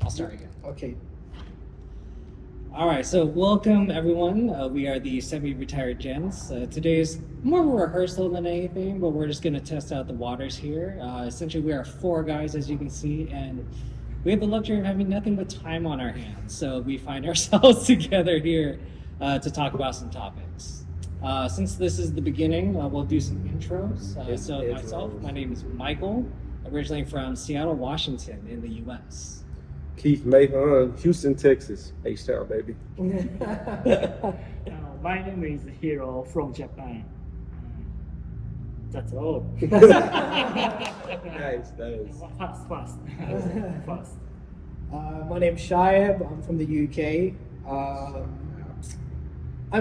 I'll start again. Okay. All right, so welcome everyone. We are the semi-retired gents. Today's more of a rehearsal than anything, but we're just going to test out the waters here. Essentially, we are four guys, as you can see, and we have the luxury of having nothing but time on our hands. So we find ourselves together here to talk about some topics. Since this is the beginning, we'll do some intros. Myself, my name is Michael, originally from Seattle, Washington, in the U.S. Keith Mahon, Houston, Texas. H-Town, baby. My name is Hiro from Japan. That's all. Nice. Fast. My name's Shaib. I'm from the UK. I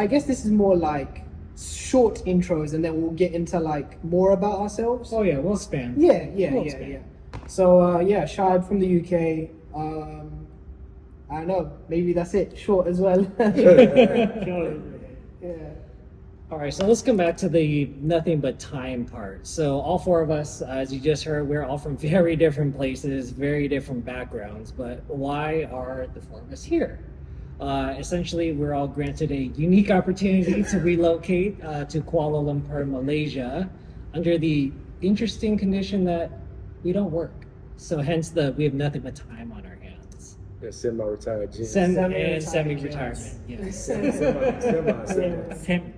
guess this is more like short intros, and then we'll get into like more about ourselves. Oh yeah, we'll span. Yeah. So Shaib from the UK. I don't know. Maybe that's it. Short as well. Yeah. All right, so let's come back to the nothing but time part. So all four of us, as you just heard, we're all from very different places, very different backgrounds, but why are the four of us here? Essentially, we're all granted a unique opportunity to relocate to Kuala Lumpur, Malaysia, under the interesting condition that we don't work. So hence we have nothing but time on our hands. Yeah, semi-retired gents. Semi-retirement, yes. Same.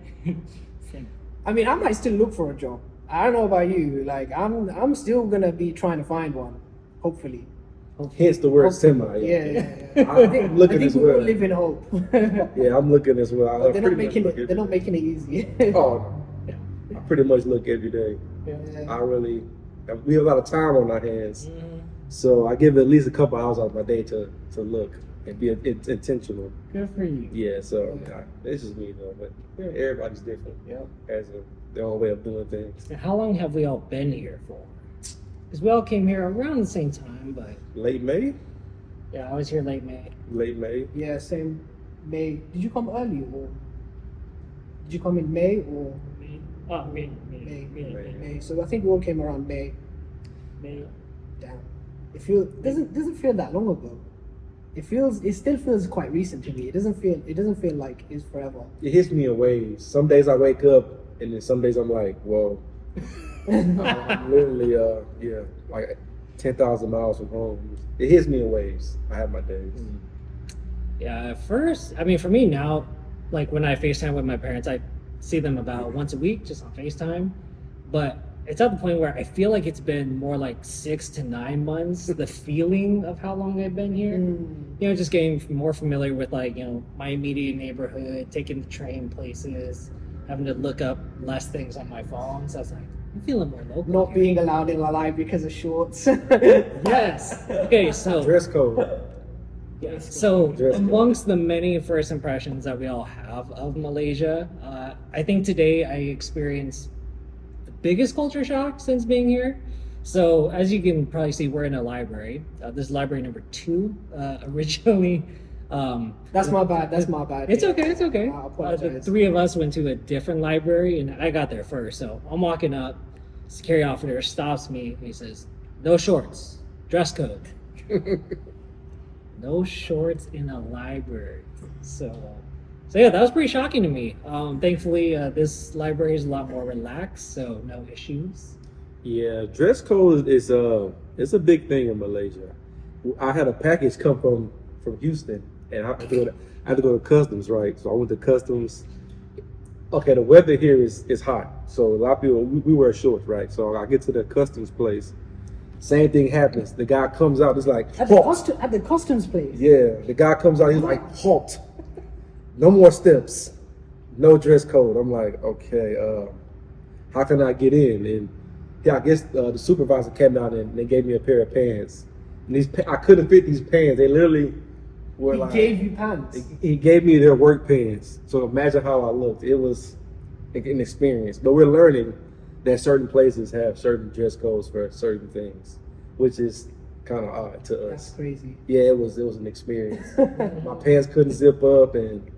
I mean, I might still look for a job. I don't know about you. Like, I'm still gonna be trying to find one. Hopefully. Hence the word semi. Yeah. I'm looking I think as we all well. live in hope. Yeah, I'm looking as well. But they're not making it easy. Oh, I pretty much look every day. We have a lot of time on our hands. Mm-hmm. So I give at least a couple hours out of my day to look and be intentional. Good for you. Yeah, so it's just me though, but everybody's different. Yeah. Has their own way of doing things. And how long have we all been here for? Because we all came here around the same time, but Late May? yeah, I was here late May. Late May. Yeah, same. May. Did you come early or did you come in May or Me. May? So I think we all came around May. Damn. It doesn't feel that long ago. It still feels quite recent to me. It doesn't feel like it's forever. It hits me in waves. Some days I wake up and then some days I'm like, whoa. I'm literally like 10,000 miles from home. It hits me in waves. I have my days. Yeah, at first, I mean, for me now, like when I FaceTime with my parents, I see them about once a week just on FaceTime. But it's at the point where I feel like it's been more like 6 to 9 months, the feeling of how long I've been here. You know, just getting more familiar with like, you know, my immediate neighborhood, taking the train places, having to look up less things on my phone. So it's like, I'm feeling more local. Not here. being allowed in La Live because of shorts. Yes. Okay, so Dress code. So amongst the many first impressions that we all have of Malaysia, I think today I experienced the biggest culture shock since being here. So as you can probably see, we're in a library. This is library number 2. Originally, That's my bad. it's okay. I apologize. The three of us went to a different library, and I got there first. So I'm walking up, security officer stops me, and he says, "No shorts, dress code." No shorts in a library. So yeah, that was pretty shocking to me. Thankfully, this library is a lot more relaxed, so no issues. Yeah, dress code is it's a big thing in Malaysia. I had a package come from Houston, and I had to go to customs, right? So I went to customs. Okay, the weather here is hot, so a lot of people we wear shorts, right? So I get to the customs place. Same thing happens. The guy comes out, it's like, At the customs place. yeah, the guy comes out, he's like, halt. No more steps. No dress code. I'm like, okay, how can I get in? And yeah, I guess the supervisor came out and they gave me a pair of pants. And I couldn't fit these pants. They literally were He like... gave you pants. He gave me their work pants. So imagine how I looked. It was an experience. But we're learning that certain places have certain dress codes for certain things, which is kind of odd to us. That's crazy. Yeah, it was an experience. My pants couldn't zip up and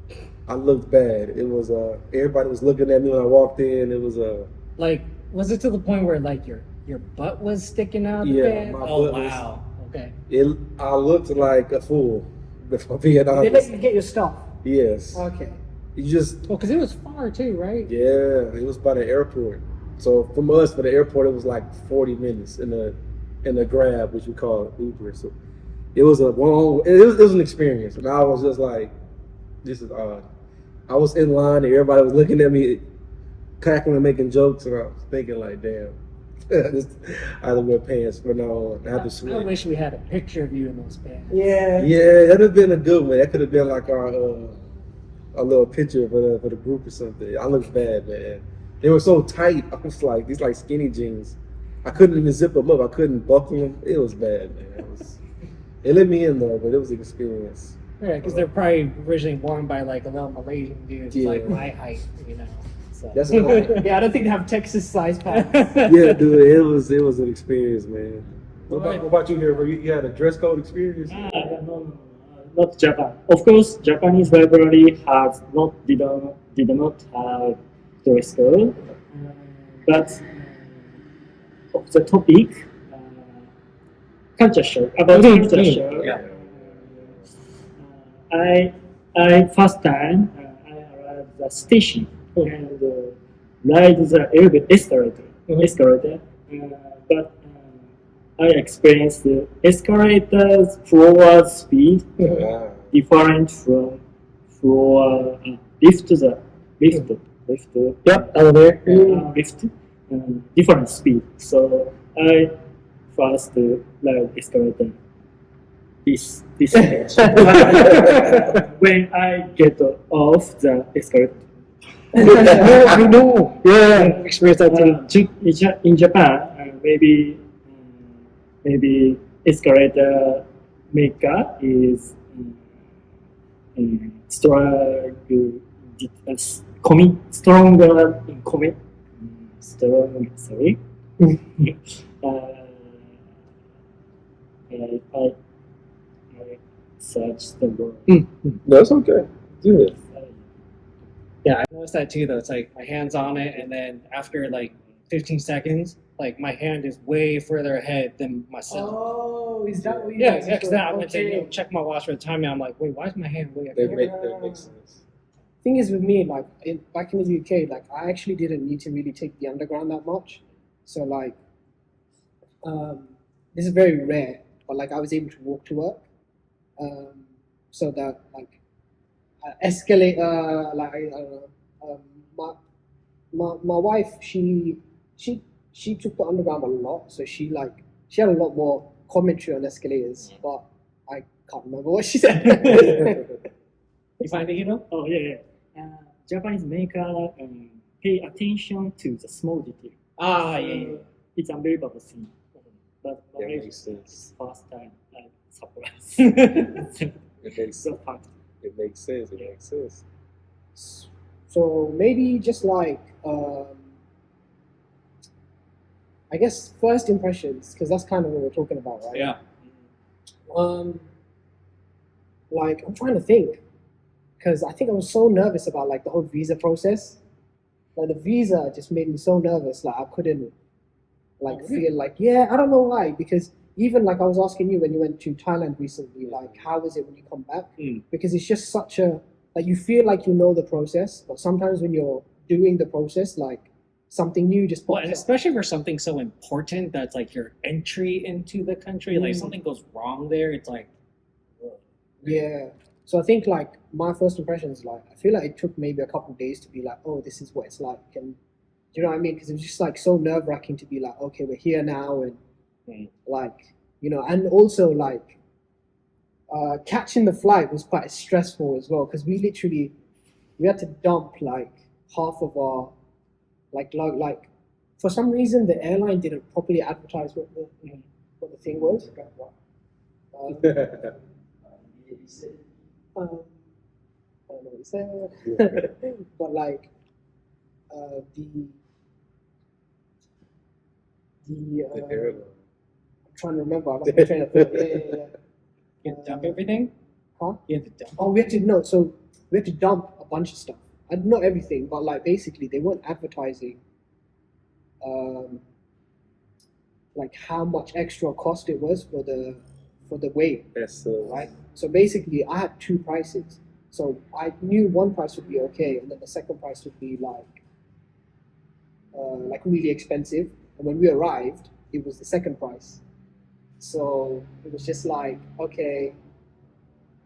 I looked bad. It was everybody was looking at me when I walked in. It was Like, was it to the point where like your butt was sticking out? Yeah, my oh butt was- wow. Okay. I looked like a fool, if I'm being They let honest. you get your stuff. Yes. Okay. You just, Well, because it was far too, right? yeah, it was by the airport. So from us for the airport, it was like 40 minutes in the Grab, which we call Uber. So it was a long, it was an experience, and I was just like, this is odd. I was in line, and everybody was looking at me, cackling and making jokes, and I was thinking like, damn, this, I had to wear pants from now on. I had to I sweat. wish we had a picture of you in those pants. Yeah. Yeah, that'd have been a good one. That could have been like our a little picture for the group or something. I looked bad, man. They were so tight. I was like these like skinny jeans. I couldn't even zip them up. I couldn't buckle them. It was bad, man. It let me in though, but it was an experience. Yeah, because they're probably originally worn by like a little Malaysian dude, Yeah. like my height, you know. So. That's Yeah, I don't think they have Texas size pants. yeah, dude. It was an experience, man. What about you here? You had a dress code experience? No, not Japan. Of course, Japanese library did not have dress code, but of the topic, culture shock about culture shock. Yeah. I first time I arrived at the station and ride the escalator, but I experienced the escalator's forward speed different from floor lift the lift Yep, elevator. lift different speed. So I first ride escalator this stage. When I get off the escalator. I know. Yeah, experience that too. In Japan, maybe escalator maker is stronger in commit. Sorry. I search the word. No, it's okay. Good. Yeah, I noticed that too. Though it's like my hand's on it, and then after like 15 seconds, like my hand is way further ahead than myself. Oh, is that what you Yeah, guys because then I went to okay. check my watch for the time, and I'm like, wait, why is my hand way up That here? makes sense. Thing is with me, like back in the UK, like I actually didn't need to really take the underground that much. So like, this is very rare, but like I was able to walk to work. So that like escalator, like I don't know, my wife, she took the underground a lot, so she had a lot more commentary on escalators, but I can't remember what she said. You find it, you know? Oh yeah. Japanese maker pay attention to the small detail. Ah, yeah. It's unbelievable thing. But That Malaysia makes sense. is first time I'm surprised. It makes the fact. It makes sense. It makes sense. So maybe just like I guess first impressions, because that's kind of what we're talking about, right? Yeah. Like I'm trying to think, because I think I was so nervous about like the whole visa process. Like the visa just made me so nervous. Like I couldn't like feel like I don't know why, because even like I was asking you when you went to Thailand recently, like how was it when you come back? Because it's just such a like you feel like you know the process, but sometimes when you're doing the process, like something new just Well, pops and up. especially for something so important that's like your entry into the country, like something goes wrong there, it's like, Yeah. So I think like my first impressions, like I feel like it took maybe a couple of days to be like, oh, this is what it's like, and do you know what I mean? Because it was just like so nerve wracking to be like, okay, we're here now, and like and also like catching the flight was quite stressful as well, because we had to dump like half of our like for some reason the airline didn't properly advertise what the thing was. I don't know what he said, but like I'm trying to remember. I lost my train of thought. Yeah. you have to dump everything? Huh? You have to dump. Oh, we had to dump a bunch of stuff. And not everything, but like basically they weren't advertising like how much extra cost it was for the for the weight, That's right? So basically, I had two prices. So I knew one price would be okay, and then the second price would be like really expensive. And when we arrived, it was the second price. So it was just like, okay.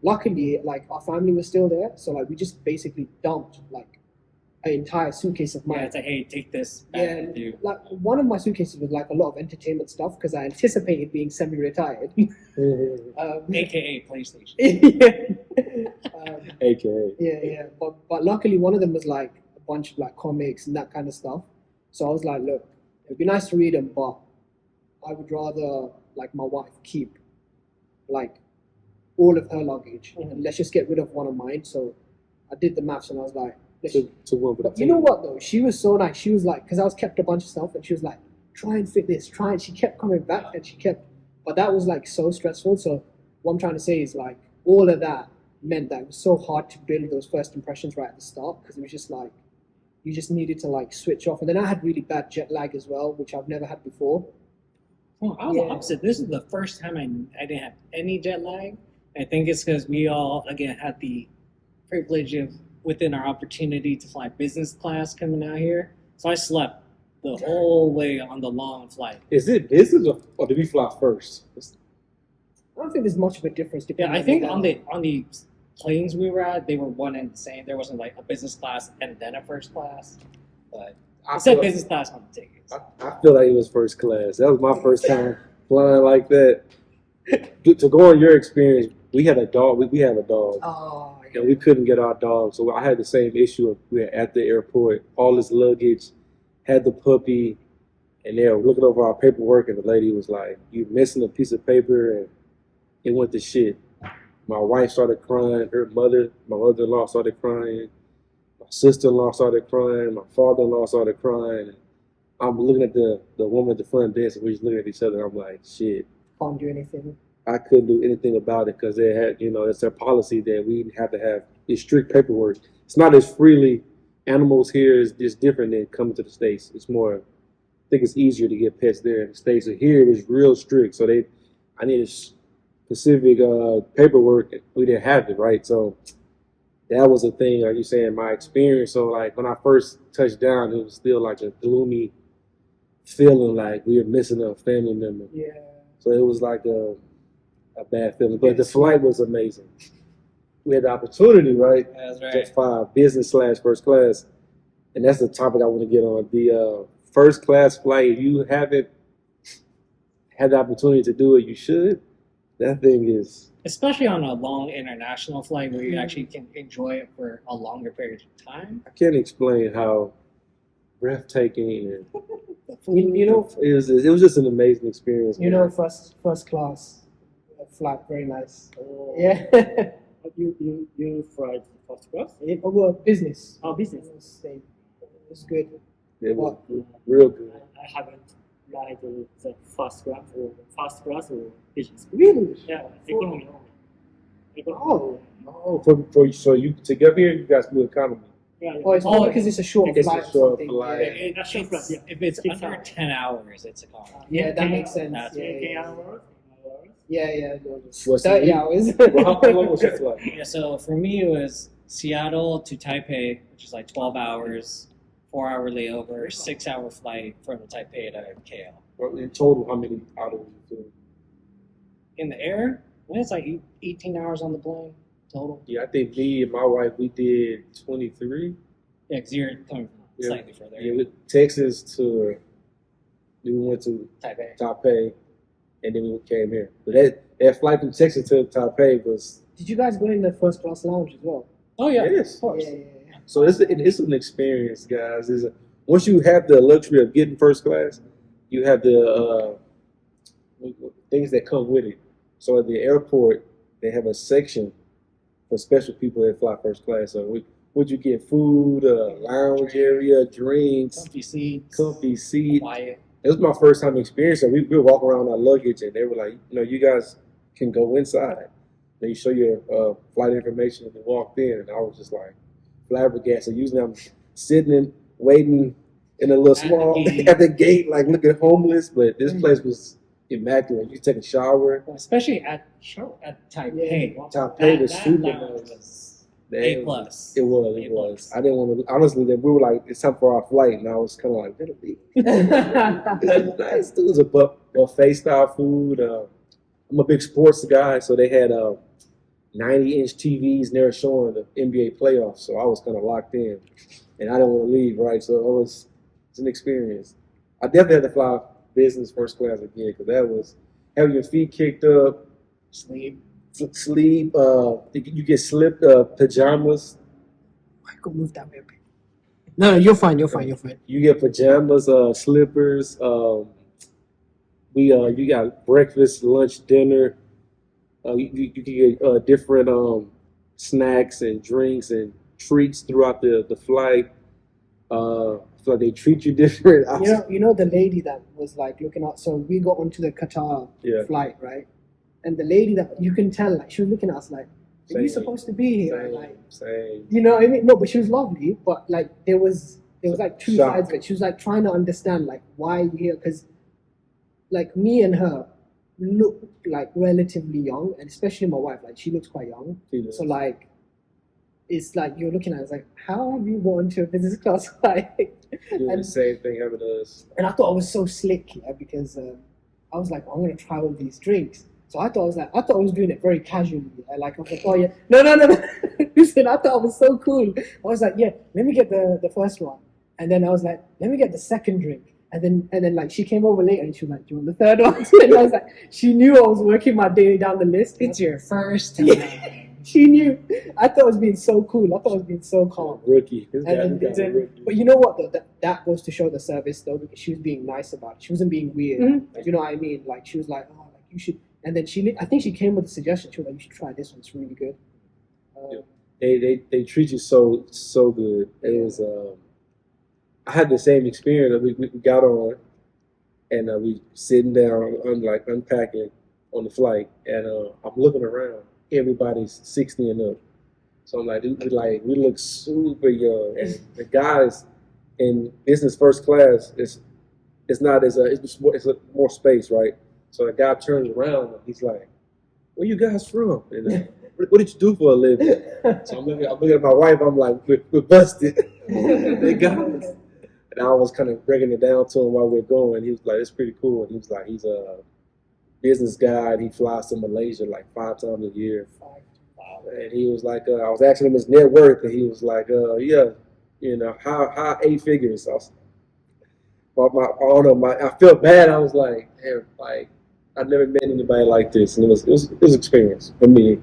Luckily, like our family was still there, so like we just basically dumped like an entire suitcase of mine. Yeah, it's like, hey, take this back Yeah, with you. like one of my suitcases was like a lot of entertainment stuff because I anticipated being semi-retired. AKA PlayStation. AKA. Yeah. But luckily, one of them was like a bunch of like comics and that kind of stuff. So I was like, look, it'd be nice to read them, but I would rather like my wife keep like all of her luggage and let's just get rid of one of mine. So I did the maths and I was like, To one, but you know what though? She was so nice. She was like, because I was kept a bunch of stuff, and she was like, try and fit this, try. And she kept coming back, and she kept. But that was like so stressful. So what I'm trying to say is like all of that meant that it was so hard to build those first impressions right at the start because it was just like you just needed to like switch off. And then I had really bad jet lag as well, which I've never had before. Well, I was the opposite. This is the first time I didn't have any jet lag. I think it's because we all, again, had the privilege of within our opportunity to fly business class coming out here. So I slept the whole way on the long flight. Is it business or did we fly first? I don't think there's much of a difference. Yeah, I think on the planes we were at, they were one and the same. There wasn't like a business class and then a first class. But it said business class on the tickets. I feel like it was first class. That was my first time flying like that. To go on your experience, we had a dog. We have a dog. Oh, And we couldn't get our dog. So I had the same issue of we were at the airport, all this luggage, had the puppy, and they were looking over our paperwork, and the lady was like, "You missing a piece of paper," and it went to shit. My wife started crying. My mother-in-law started crying. My sister-in-law started crying. My father-in-law started crying. I'm looking at the woman at the front desk, and we're just looking at each other. And I'm like, shit. Can't do anything. I couldn't do anything about it because they had, it's their policy that we have to have this strict paperwork. It's not as freely. Animals here is just different than coming to the States. It's more, I think it's easier to get pets there in the States. So here it was real strict. So I needed specific paperwork. We didn't have it, right? So that was a thing, like you saying, my experience. So like when I first touched down, it was still like a gloomy feeling like we were missing a family member. Yeah. So it was like a bad feeling. But the flight was amazing. We had the opportunity, right? That's right. To fly business / first class. And that's the topic I want to get on. The first class flight, if you haven't had the opportunity to do it, you should. That thing is... Especially on a long international flight where you actually can enjoy it for a longer period of time. I can't explain how breathtaking and it was just an amazing experience. First class flight, very nice. Oh. Yeah. You fly first class? Well, business. Oh, business. It's good. It was real good. I haven't flied the first class or business. Really? Yeah, economy only. So you to get up here, you guys do economy. Yeah. Oh, it's all because it's a short It's flight. a short or something. flight. Yeah. If it's 6 under hours. 10 hours, it's a car. Yeah, that makes sense. That's Yeah, 10 yeah. hours. Yeah. What's 30 the- hours. Well, how long was your flight? Yeah, so for me, it was Seattle to Taipei, which is like 12 hours, 4-hour layover, 6-hour flight from Taipei to KL. Well, in total, how many hours you flew? In the air, it's like 18 hours on the plane total. Yeah, I think me and my wife, we did 23. Yeah, because you're coming from Yeah. slightly further. Yeah, with Texas to, we went to Taipei, and then we came here. But that flight from Texas to Taipei was... Did you guys go in the first class lounge as well? Oh, yeah, Yes. of course. Yeah. So it's an experience, guys. Once you have the luxury of getting first class, you have the things that come with it. So at the airport, they have a section for special people that fly first class. So would you get food, lounge area, drinks, Comfy seats, quiet. quiet. It was my first time experience. So we would walk around our luggage, and they were like, you guys can go inside. They show your flight information, and they walked in, and I was just like flabbergasted. Usually I'm sitting waiting in a little small gate. at the gate, like looking homeless. But this place was immaculate. You take a shower. Especially at Taipei. Taipei was That super lounge nice. was Man, A plus. It was. A It was. plus. I didn't want to. Honestly, that we were like, it's time for our flight, and I was kind of like, that'll be nice. It was a buffet style food. I'm a big sports guy, so they had 90-inch TVs, and they were showing the NBA playoffs. So I was kind of locked in, and I didn't want to leave. Right, so it's an experience. I definitely had to fly business first class again because that was having your feet kicked up, sleep. You get slipped pajamas. I could move that way a bit. No, you're fine. You're fine. You're fine. You get pajamas, slippers. You got breakfast, lunch, dinner. You get different snacks and drinks and treats throughout the flight. So they treat you different. You know the lady that was like looking out. So we got onto the Qatar Yeah. flight, right? And the lady that you can tell, like she was looking at us like, "Are you Same. supposed to be here?" Same, Like, same. you know what I mean? No, but she was lovely. But like there was like two Shock. sides of it. She was like trying to understand like why you here, because like me and her look like relatively young, and especially my wife, like she looks quite young. So like it's like you're looking at it, it's like, how have you gone to a business class flight? Doing the same thing happened to us. And I thought I was so slick, yeah, because I was like, I'm gonna try all these drinks. So I thought I was doing it very casually. Like I was like, oh yeah, no. Listen, I thought I was so cool. I was like, yeah, let me get the first one, and then I was like, let me get the second drink, and then like she came over later and she was like, do you want the third one? And I was like, she knew I was working my day down the list. It's your first Yeah. time. She knew. I thought I was being so cool. I thought I was being so calm. Rookie. This And guy's a rookie. but you know what though? That goes to show the service though, because she was being nice about it. She wasn't being weird. Mhm. You know what I mean? Like she was like, oh, like you should. And then I think she came with a suggestion. She was like, you should try this one. It's really good. They treat you so good. It was I had the same experience. We got on, and we sitting down, unpacking on the flight, and I'm looking around. Everybody's 60 and up. So I'm like, we look super young, and the guys in business first class it's not as it's more space, right? So the guy turns around and he's like, "Where you guys from? And, what did you do for a living?" So I'm looking at my wife. I'm like, "We're busted." They got us. And I was kind of breaking it down to him while we're going. He was like, "It's pretty cool." And he was like, "He's a business guy. And he flies to Malaysia like 5 times a year." And he was like, I was asking him his net worth, and he was like, "Yeah, you know, how 8 figures." I don't know. I felt bad. I was like, "Damn, like I've never met anybody like this," and it was an experience for me.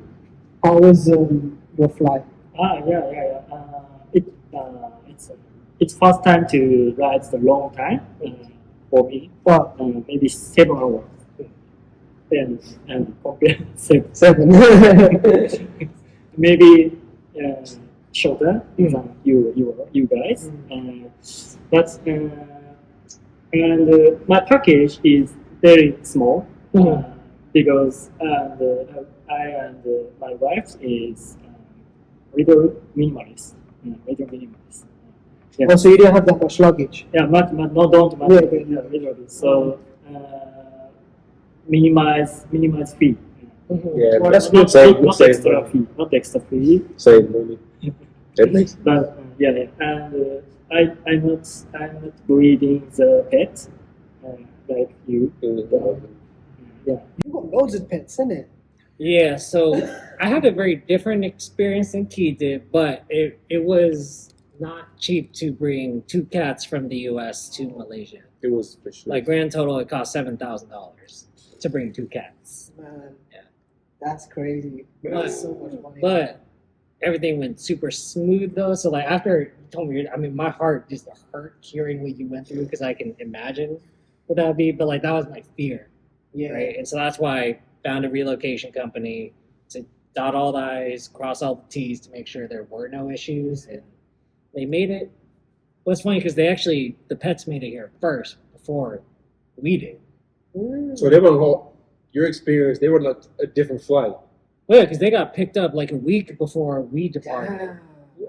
How was your flight? Yeah. It's first time to ride the long time for me. Well, Maybe 7 hours. And compare 7. 7. Maybe shorter than you guys. That's and my package is very small because I and my wife is little minimalist. Little minimalist. Yeah. Oh, so you didn't have that much luggage? Yeah, not don't much. Yeah. Literally. So minimize fee. Yeah, Well, that's Not, good. not extra fee. Not extra fee. Save money. That makes But yeah. And I'm not breeding the pet like you. Yeah. You got loads of pets, innit? Yeah, so I had a very different experience than Key did, but it was not cheap to bring 2 cats from the US to Malaysia. It was for sure. Like grand total, it cost $7,000 to bring 2 cats. Man, Yeah. that's crazy. That's so much money. But everything went super smooth though. So like after you told me, I mean, my heart just hurt hearing what you went through because I can imagine what that would be. But like that was my fear, yeah. right? And so that's why I found a relocation company to dot all the I's, cross all the T's to make sure there were no issues, and they made it. Well, it's funny because the pets made it here first before we did. So they were on your experience. They were on a different flight. Well, yeah, because they got picked up like a week before we departed. Damn.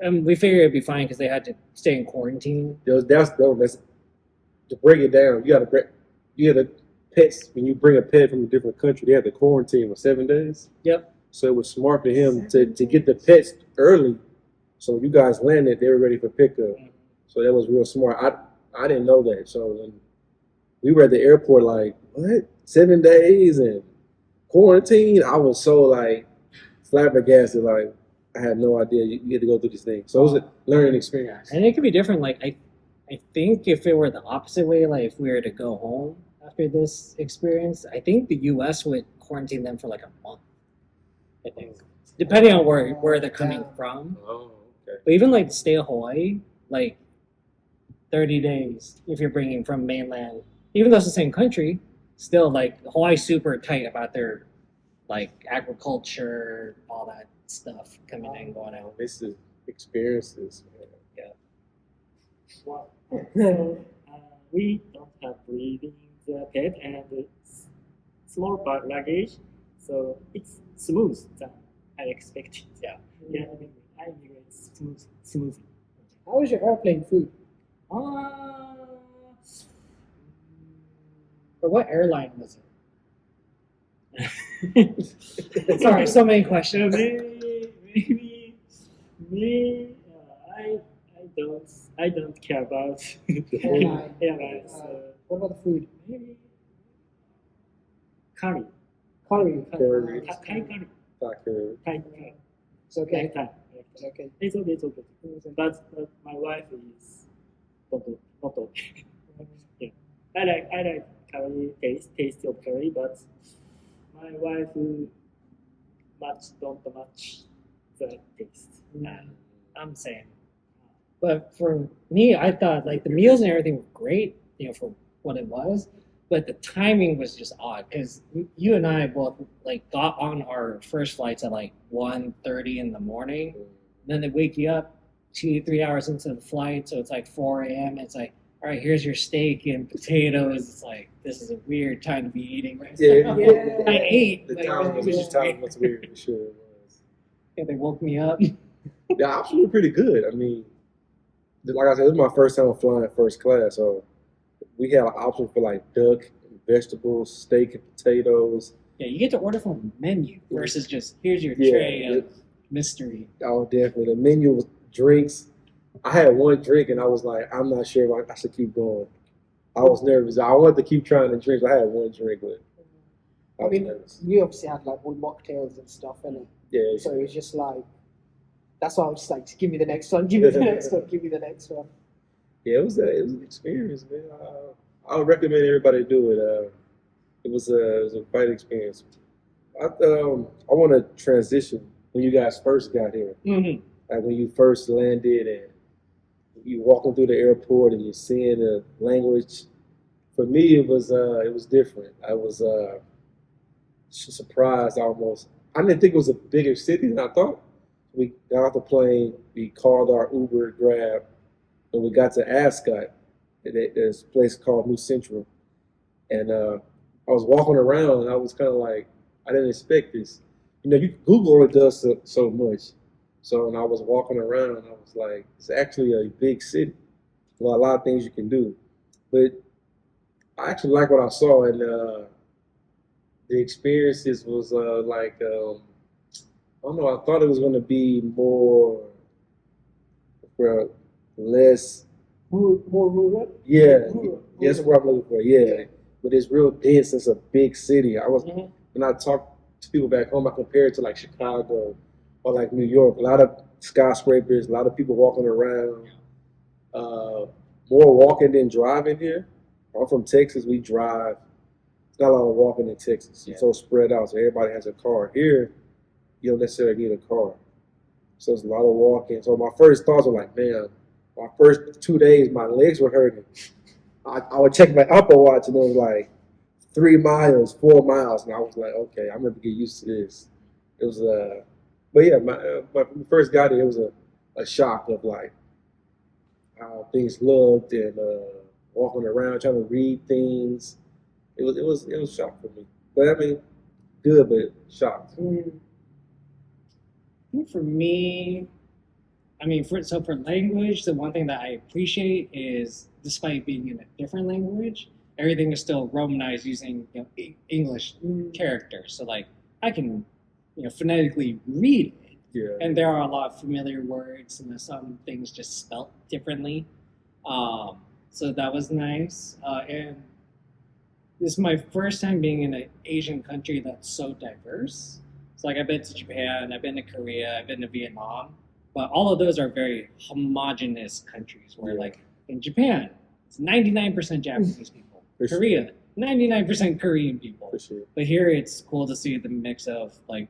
And we figured it'd be fine because they had to stay in quarantine. That's to break it down. You had to pets, when you bring a pet from a different country, they have to quarantine for 7 days. Yep. So it was smart for him to get the pets early. So when you guys landed, they were ready for pickup. So that was real smart. I didn't know that. So when we were at the airport, like, what? 7 days and quarantine? I was so like flabbergasted. Like, I had no idea you get to go through these things. So it was a learning experience. And it could be different. Like I think if it were the opposite way, like if we were to go home after this experience, I think the U.S. would quarantine them for like a month. I think, depending on where they're coming from. Oh, okay. But even like stay at Hawaii, like 30 days if you're bringing from mainland, even though it's the same country, still like Hawaii's super tight about their like agriculture, all that stuff coming in, going out. This is experiences. Yeah. Wow. So we don't have breathing the pet and it's small luggage, so it's smooth than I expected. Yeah, yeah. I think it's smooth. How was your airplane food? Or what airline was it? Sorry, so many questions. Maybe I don't care about Airline. airlines. What about the food? Maybe curry. Curry. Curry. Thai curry. Soccer. Thai curry. It's okay. Like Thai. It's okay. It's okay. It's okay. But my wife is not okay. Yeah. I like curry taste of curry, but my wife don't match the taste. I'm saying. But for me, I thought like the meals and everything were great, for what it was. But the timing was just odd because you and I both like got on our first flights at like 1:30 in the morning. Then they wake you up 2-3 hours into the flight, so it's like 4 a.m. It's like, all right, here's your steak and potatoes. It's like this is a weird time to be eating right now. Yeah. I ate. The Like, time it was was just just time weird. was weird for sure. It was. Yeah, they woke me up. The options were pretty good. I mean, like I said, it was my first time flying first class, so we had an option for like duck, vegetables, steak, and potatoes. Yeah, you get to order from a menu versus just here's your Yeah, tray of mystery. Oh, definitely. The menu was drinks. I had one drink and I was like, I'm not sure if I should keep going. I was nervous. I wanted to keep trying the drinks. I had one drink, but I I was mean, nervous. we obviously had like all mocktails and stuff, and Yeah, so it was just like, that's why I was just like, give me the next one, give me the next one, give me the next one. yeah, it was an experience, man. I would recommend everybody do it. It was a quite experience. I want to transition when you guys first got here, Mm-hmm. like when you first landed and you walking through the airport and you're seeing the language. For me, it was different. I was surprised almost. I didn't think it was a bigger city than I thought. We got off the plane, we called our Uber, Grab, and we got to Ascot. There's a place called New Central, and I was walking around and I was kind of like, I didn't expect this. Google only does so much. So when I was walking around, I was like, it's actually a big city. A lot of things you can do. But I actually like what I saw, and the experiences was I don't know, I thought it was going to be more, less, More rural. yeah, Rural. that's what I'm looking for, yeah. But it's real dense, it's a big city. Mm-hmm. When I talk to people back home, I compare it to like Chicago or like New York. A lot of skyscrapers, a lot of people walking around. More walking than driving here. I'm from Texas, we drive. It's not a lot of walking in Texas. It's so spread out, so everybody has a car. Here, you don't necessarily need a car. So it's a lot of walking. So my first thoughts were like, man, my first 2 days, my legs were hurting. I would check my Apple Watch and it was like 3 miles, 4 miles, and I was like, okay, I'm gonna get used to this. It was but yeah, when we first got here, it was a shock of like how things looked and walking around trying to read things. It was a shock for me. But I mean, good, but shocked. I think for me, I mean, for language, the one thing that I appreciate is, despite being in a different language, everything is still Romanized using English Mm. characters. So like I can phonetically read it, Yeah. and there are a lot of familiar words, and there's some things just spelt differently. So that was nice. And this is my first time being in an Asian country that's so diverse. So like I've been to Japan, I've been to Korea, I've been to Vietnam, but all of those are very homogenous countries. Where Yeah. like in Japan, it's 99% Japanese people. For sure. Korea, 99% Korean people. For sure. But here it's cool to see the mix of like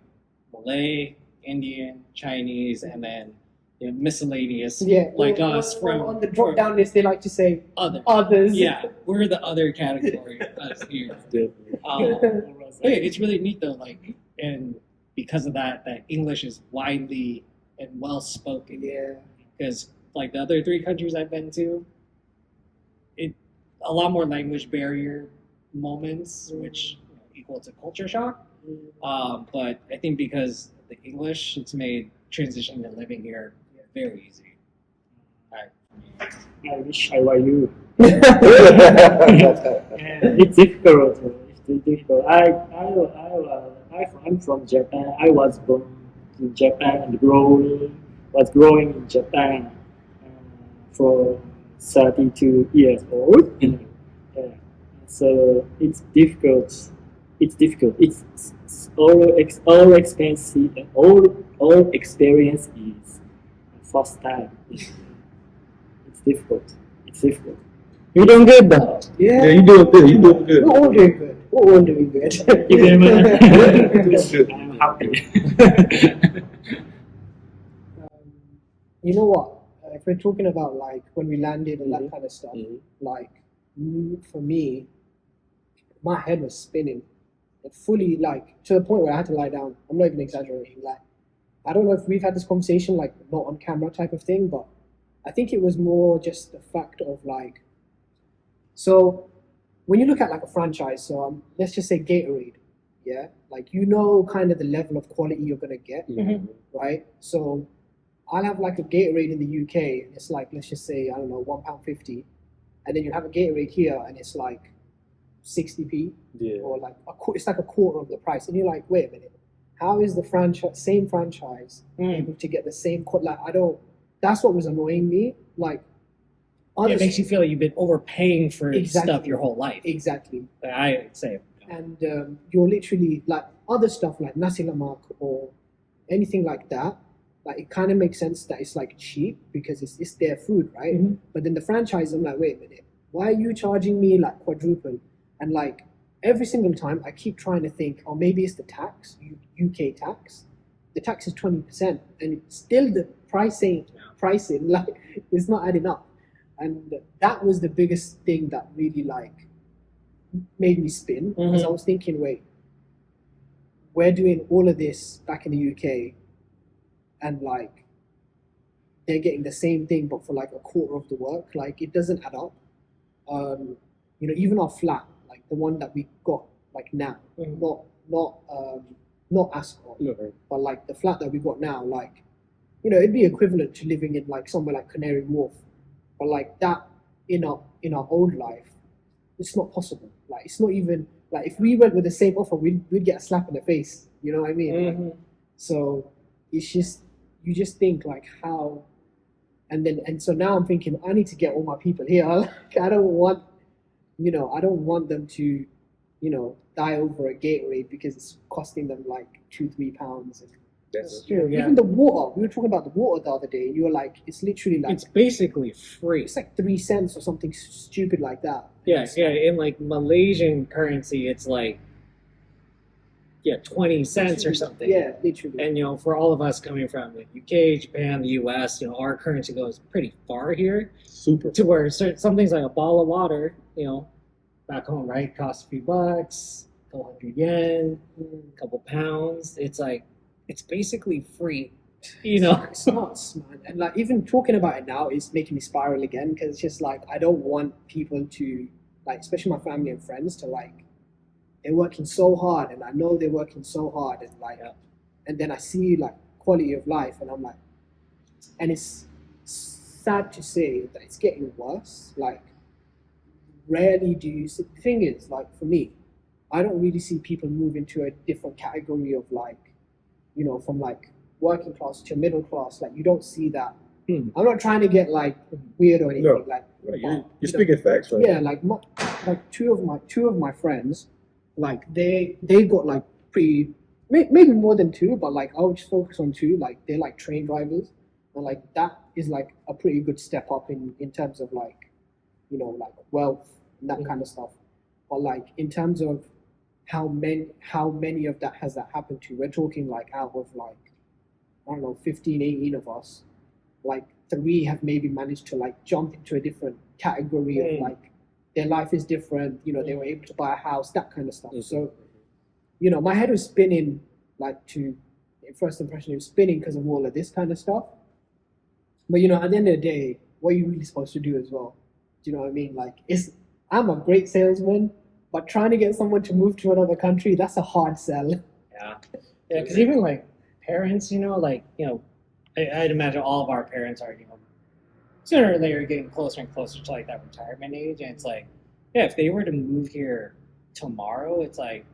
Malay, Indian, Chinese, and then miscellaneous Yeah, like or- us or from on the drop down list, they like to say other. others. Yeah, we're the other category us here. Definitely. But yeah, it's really neat though. Like, and because of that English is widely and well spoken. Yeah. Because like the other three countries I've been to, it a lot more language barrier moments, which equal to culture shock. But I think because of the English, it's made transitioning to living here very easy. I wish I were you. It's difficult. It's difficult. I'm from Japan. I was born in Japan and was growing in Japan for 32 years old. Yeah. So it's difficult. It's difficult. It's all expensive and all experience is first time. It's difficult. It's difficult. You're doing good though. Yeah, you doing good. You doing good. We're all doing good. We're all doing good. Thank you very much. Good. I'm happy. You know what? If we're talking about like when we landed and that kind of stuff, Mhm. like for me, my head was spinning, fully like to the point where I had to lie down. I'm not even exaggerating. Like I don't know if we've had this conversation like not on camera type of thing, but I think it was more just the fact of like, so when you look at like a franchise, so let's just say Gatorade, yeah, like kind of the level of quality you're gonna get, Mhm. right? So I'll have like a Gatorade in the UK, and it's like, let's just say, I don't know, £1.50, and then you have a Gatorade here, and it's like 60p, Yeah. or like it's like a quarter of the price, and you're like, wait a minute, how is the same franchise able to get the same like I don't. That's what was annoying me. Like, It makes you feel like you've been overpaying for Exactly. stuff your whole life. exactly. I'd say. And you're literally like other stuff like nasi lemak or anything like that. Like it kind of makes sense that it's like cheap because it's their food, right? Mhm. But then the franchise, I'm like, wait a minute, why are you charging me like quadruple? And like every single time, I keep trying to think, oh, maybe it's the tax, UK tax. The tax is 20%, and it's still the pricing like it's not adding up. And that was the biggest thing that really like made me spin because I was thinking, wait, we're doing all of this back in the UK, and like they're getting the same thing but for like a quarter of the work. Like it doesn't add up. Even our flat, like the one that we got like now, not Ascot, but like the flat that we got now, like it'd be equivalent to living in like somewhere like Canary Wharf, but like that in our old life, it's not possible. Like it's not even like if we went with the same offer, we'd get a slap in the face. You know what I mean? Mhm. Like, so it's just you just think like how, and so now I'm thinking I need to get all my people here. Like, I don't want them to, die over a Gatorade because it's costing them like £2-3. And That's True, yeah. even the water, we were talking about the water the other day, and you were like, it's literally like It's basically free. it's like 3 cents or something stupid like that. Yeah, It's yeah. like- In like Malaysian currency, it's like 20 cents or something. Yeah, literally. And for all of us coming from the UK, Japan, the US, our currency goes pretty far here super. to where some things like a bottle of water, back home, right, costs a few bucks, a couple hundred yen, a couple pounds. It's like it's basically free. It's nuts, man. And like even talking about it now is making me spiral again because it's just like I don't want people to like, especially my family and friends, to like they're working so hard, and I know they're working so hard, and like, and then I see like quality of life, and I'm like, and it's sad to say that it's getting worse. Like rarely do you see. The thing is, like for me, I don't really see people move into a different category of like, from like working class to middle class. Like you don't see that. I'm not trying to get like weird or anything. No. Like Right, but, you're speaking facts, right? yeah, like like two of my friends, like they got like pretty maybe more than two, but like I'll just focus on two. Like they're like train drivers, and like that is like a pretty good step up in terms of like like wealth and that kind of stuff. But like in terms of how many of that has that happened to, we're talking like out of like I don't know 15, 18 of us, like three have maybe managed to like jump into a different category of like their life is different, they were able to buy a house, that kind of stuff. So my head was spinning, like to first impression it was spinning because of all of this kind of stuff. But at the end of the day, what are you really supposed to do as well? Do you know what I mean? Like I'm a great salesman, but trying to get someone to move to another country, that's a hard sell. Yeah, because even like parents, I'd imagine all of our parents are, sooner or later getting closer and closer to like that retirement age, and it's like, yeah, if they were to move here tomorrow, it's like,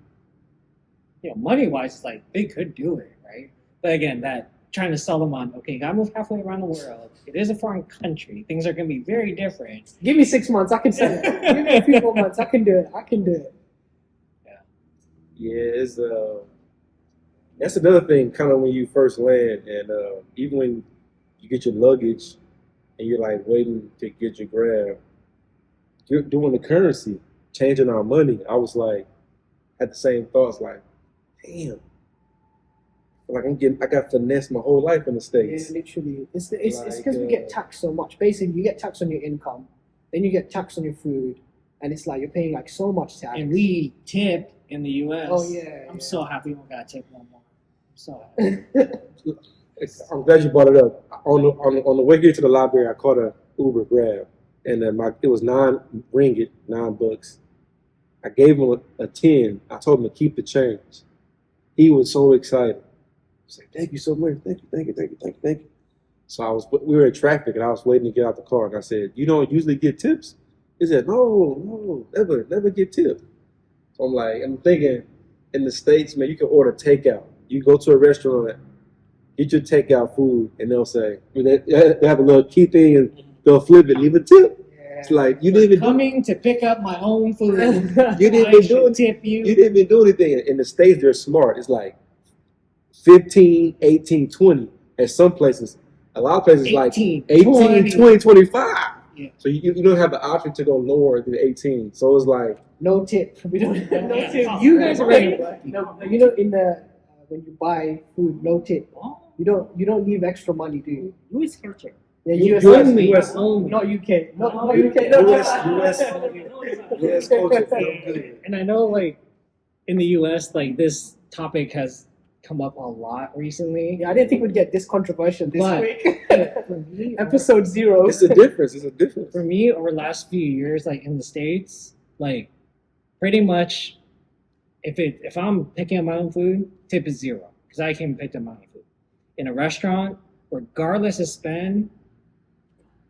money wise, it's like they could do it, right? But again, that trying to sell them on, okay, you gotta move halfway around the world. It is a foreign country. Things are gonna be very different. Give me 6 months, I can sell it. Give me a few more months, I can do it. Yeah, it's that's another thing. Kind of when you first land, and even when you get your luggage, and you're like waiting to get your grab, you're doing the currency, changing our money. I was like, had the same thoughts. Like, damn, like I got finessed my whole life in the States. Yeah, literally. It's because we get taxed so much. Basically, you get taxed on your income, then you get taxed on your food, and it's like you're paying like so much tax. And we tip in the U.S. Oh yeah. I'm so happy we don't got to tip no more. I'm so happy. I'm glad you brought it up. On the way here to the library, I caught a Uber Grab, and it was $9. I gave him a 10. I told him to keep the change. He was so excited. I was like, "Thank you so much. Thank you." So we were in traffic, and I was waiting to get out the car, and I said, "You don't usually get tips?" He said, "No, never get tips." So I'm thinking, in the States, man, you can order takeout. You go to a restaurant, get your takeout food, and they'll say, they have a little key thing, and they'll flip it, leave a tip. Yeah. It's like, you didn't even Coming to pick up my own food. You didn't I even should do it. tip you. You didn't even do anything. In the States, they're smart. It's like 15, 18, 20. At some places, a lot of places like 18, 20, 25. Yeah. So you don't have the option to go lower than 18. So it's like, No tip. We don't. No Yeah. tip. You guys are ready. No, in the when you buy food, no tip. Oh, You don't leave extra money, do you? US culture. Yeah, US, US, only. not UK. Not No, UK. No. US culture is no good. And I know, like, in the U.S., like, this topic has come up a lot recently. Yeah, I didn't think we'd get this controversial this But- week. For me, Episode 0. It's a difference. It's a difference. for me, over the last few years, like, in the States, like, pretty much, if I'm picking up my own food, tip is 0, because I came and picked up my own food. In a restaurant, regardless of spend,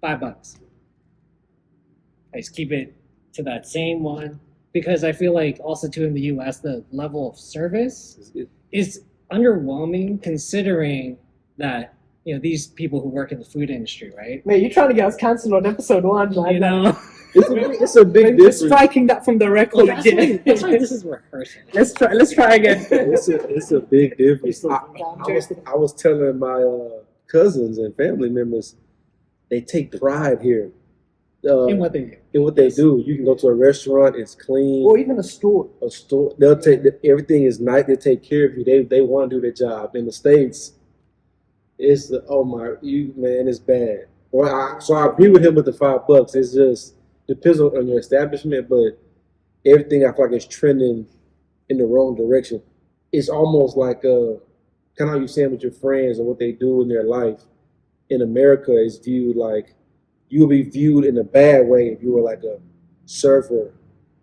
$5. I just keep it to that same one, because I feel like also too in the U.S. the level of service is underwhelming, considering that these people who work in the food industry, right? Man, you're trying to get us cancelled on episode 1, man. You know, It's a big We're difference. striking that from the record that's why again. this is rehearsal. Let's try again. It's a big difference. I'm I was telling my cousins and family members, they take pride here In what they do. in what they do. You can go to a restaurant, it's clean. Or even a store. A store, they'll take everything is nice. They take care of you. They want to do their job. In the States, it's man, it's bad. So I agree with him with the $5. It's just depends on your establishment, but everything I feel like is trending in the wrong direction. It's almost like kind of how you saying with your friends and what they do in their life. In America, is viewed like you will be viewed in a bad way if you were like a server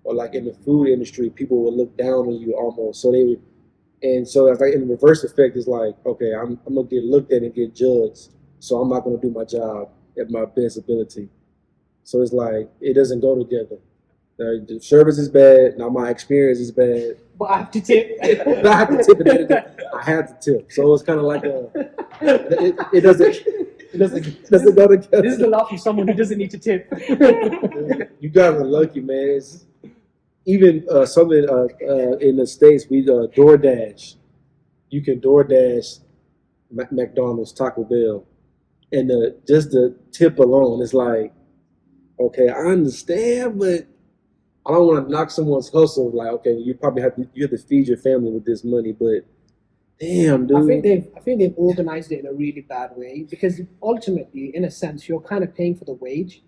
or like in the food industry. People will look down on you almost. So that's like in the reverse effect is like, okay, I'm gonna get looked at and get judged, so I'm not gonna do my job at my best ability. So it's like it doesn't go together. The service is bad. Now my experience is bad. But I have to tip. But I have to tip it. I had to tip, so it's kind of like it doesn't go together. This is the laugh of someone who doesn't need to tip. You guys are lucky, man. It's, even something in the States, we DoorDash. You can DoorDash McDonald's, Taco Bell, and just the tip alone is like, okay, I understand, but I don't want to knock someone's hustle. Like, okay, you probably have to feed your family with this money, but damn, dude. I think they've organized it in a really bad way because ultimately, in a sense, you're kind of paying for the wage,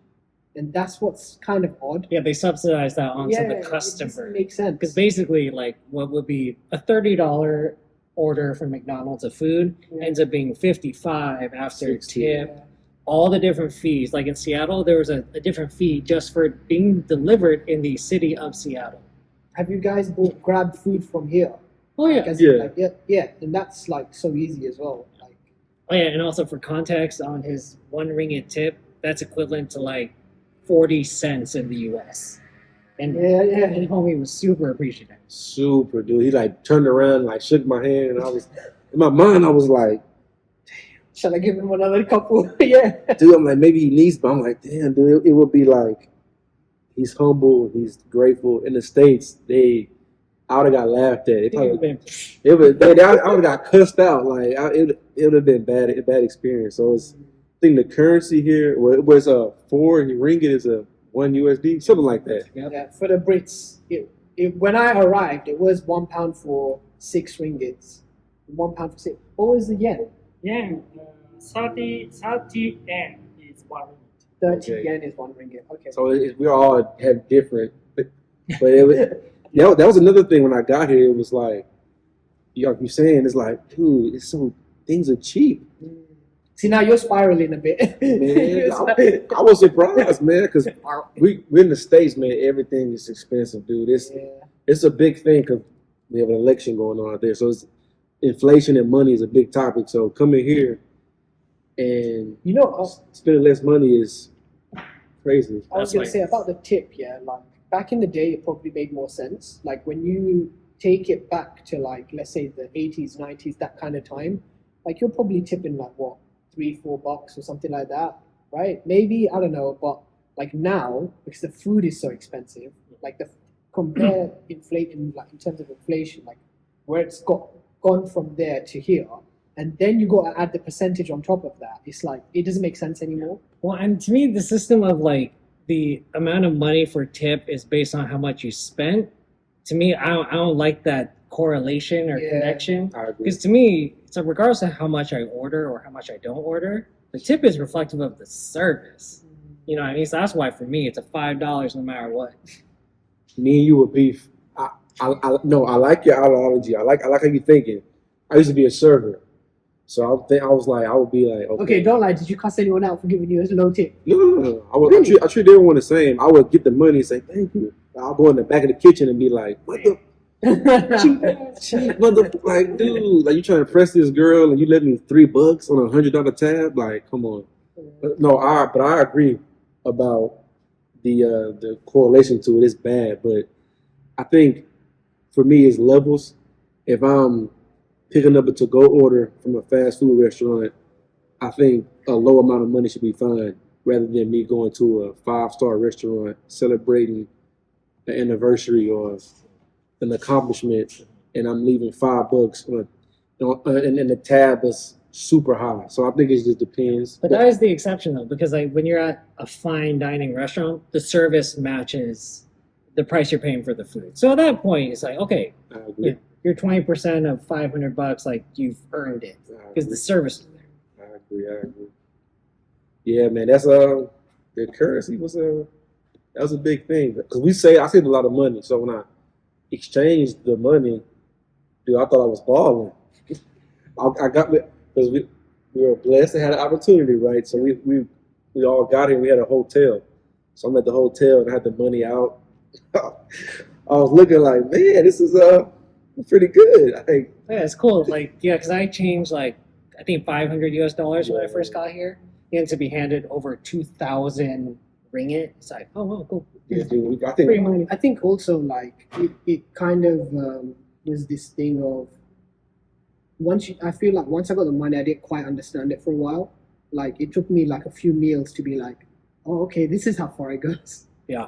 and that's what's kind of odd. Yeah, they subsidize that onto the It customer. doesn't make sense. Because basically, like, what would be a $30 order from McDonald's of food ends up being $55 after 60. tip. All the different fees. Like in Seattle, there was a different fee just for being delivered in the city of Seattle. Have you guys grabbed food from here? Oh yeah. Like, as Yeah. in, like, yeah, and that's like so easy as well. Like, Oh yeah, and also for context, on his 1 ringgit tip, that's equivalent to like 40 cents in the US. And and homie was super appreciative. Super, dude. He like turned around, like shook my hand, and I was in my mind, I was like, shall I give him another couple? Yeah. dude, I'm like, maybe he needs, but I'm like, damn, dude, it would be like, he's humble, he's grateful. In the States, I would have got laughed at. I would have got cussed out. Like, it would have been a bad experience. So I think the currency here was 4 ringgit is a 1 USD, something like that. Yeah, for the Brits, when I arrived, it was £1 for 6 ringgits. £1 for 6. What was the yen? Yen, 30 yen is 1 ringgit. 30 Okay. yen is 1 ringgit. Okay. So we all have different, but that was another thing when I got here. It was like, like you're saying, it's like, dude, things are cheap. See, now you're spiraling a bit. Man, It's like- I was surprised, man, because we're in the States, man. Everything is expensive, dude. It's a big thing because we have an election going on out there. So inflation and money is a big topic. So coming here and You know, spending less money is crazy. I was That's going to like- say about the tip, yeah, like back in the day, it probably made more sense. Like when you take it back to like, let's say the 80s, 90s, that kind of time, like you're probably tipping like what, $3-4 or something like that, right? Maybe, I don't know, but like now, because the food is so expensive, like compare inflating, like in terms of inflation, like where it's gone from there to here, and then you got to add the percentage on top of that. It's like, it doesn't make sense anymore. Well, and to me, the system of like the amount of money for tip is based on how much you spent. To me, I don't like that correlation or Yeah. connection. I agree. Because to me, so regardless of how much I order or how much I don't order, the tip is reflective of the service. You know what I mean? So that's why for me, it's a $5 no matter what. Me and you would beef. No, I like your ideology. I like how you're thinking. I used to be a server, so I was like, I would be like, Okay, don't lie. Did you cuss anyone out for giving you a low tip? No. Really? I treat everyone the same. I would get the money and say thank you. I'll go in the back of the kitchen and be like, what the cheap mother, like, dude, like you trying to impress this girl and you let me $3 on $100 tab? Like, come on. But no, I agree about the correlation to it. It's bad, but I think for me it's levels. If I'm picking up a to-go order from a fast food restaurant, I think a low amount of money should be fine rather than me going to a 5-star restaurant celebrating an anniversary or an accomplishment and I'm leaving $5 and the tab is super high. So I think it just depends. But that is the exception though, because like when you're at a fine dining restaurant, the service matches the price you're paying for the food. So at that point, it's like, okay, I agree. you're 20% of $500, like you've earned it because the service is there. I agree. Yeah, man, that's the currency was that was a big thing because I saved a lot of money. So when I exchanged the money, dude, I thought I was balling. I got because we were blessed and had an opportunity, right? So we all got here. We had a hotel, so I'm at the hotel and I had the money out. I was looking like, man, this is pretty good. I think. Yeah, it's cool. Like, yeah, because I changed like I think $500 when I first got here. And to be handed over 2,000 ring it. It's like, oh, well, cool. Yeah, dude, I Free think money. I think also like it kind of was this thing of I feel like once I got the money, I didn't quite understand it for a while. Like it took me like a few meals to be like, oh, okay, this is how far it goes. Yeah.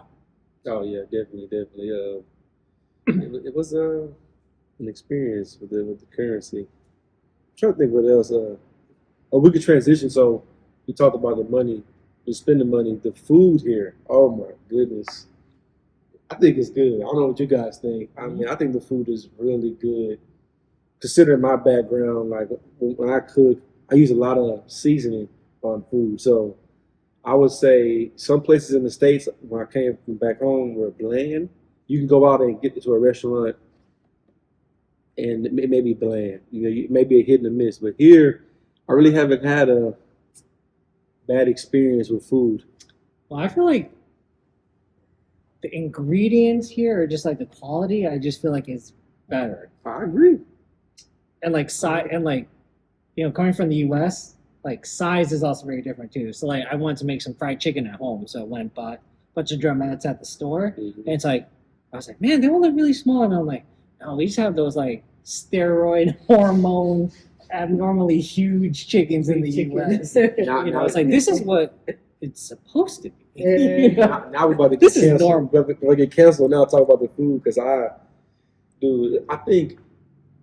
oh yeah, definitely. It was an experience with the currency. I'm trying to think what else. Oh, we could transition. So we talked about the money, the spending money, the food here. Oh my goodness, I think it's good. I don't know what you guys think. I mean, I think the food is really good. Considering my background, like when I cook, I use a lot of seasoning on food. So I would say some places in the States, when I came from back home, were bland. You can go out and get into a restaurant and it may be bland. You know, maybe a hit and a miss. But here, I really haven't had a bad experience with food. Well, I feel like the ingredients here are just like the quality. I just feel like it's better. I agree. And like size, and like, you know, coming from the U.S., like size is also very different too. So like, I wanted to make some fried chicken at home, so I went and bought a bunch of drumettes at the store, and it's like, I was like, man, they all look really small, and I'm like, no, we just have those like steroid hormone abnormally huge chickens in the U.S. You know, I was like, this is what it's supposed to be. You know? Now we're about to get This is canceled. normal. We're going to get canceled now. Talk about the food because I think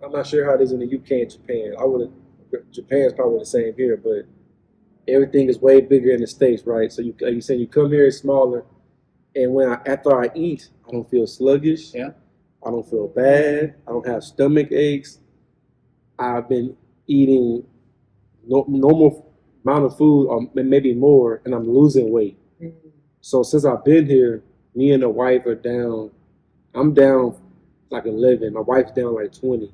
I'm not sure how it is in the UK and Japan. Japan's probably the same here, but everything is way bigger in the States, right? So like you said, you come here, it's smaller, and after I eat, I don't feel sluggish. Yeah. I don't feel bad. I don't have stomach aches. I've been eating normal amount of food, or maybe more, and I'm losing weight. So since I've been here, me and the wife are down. I'm down like 11. My wife's down like 20,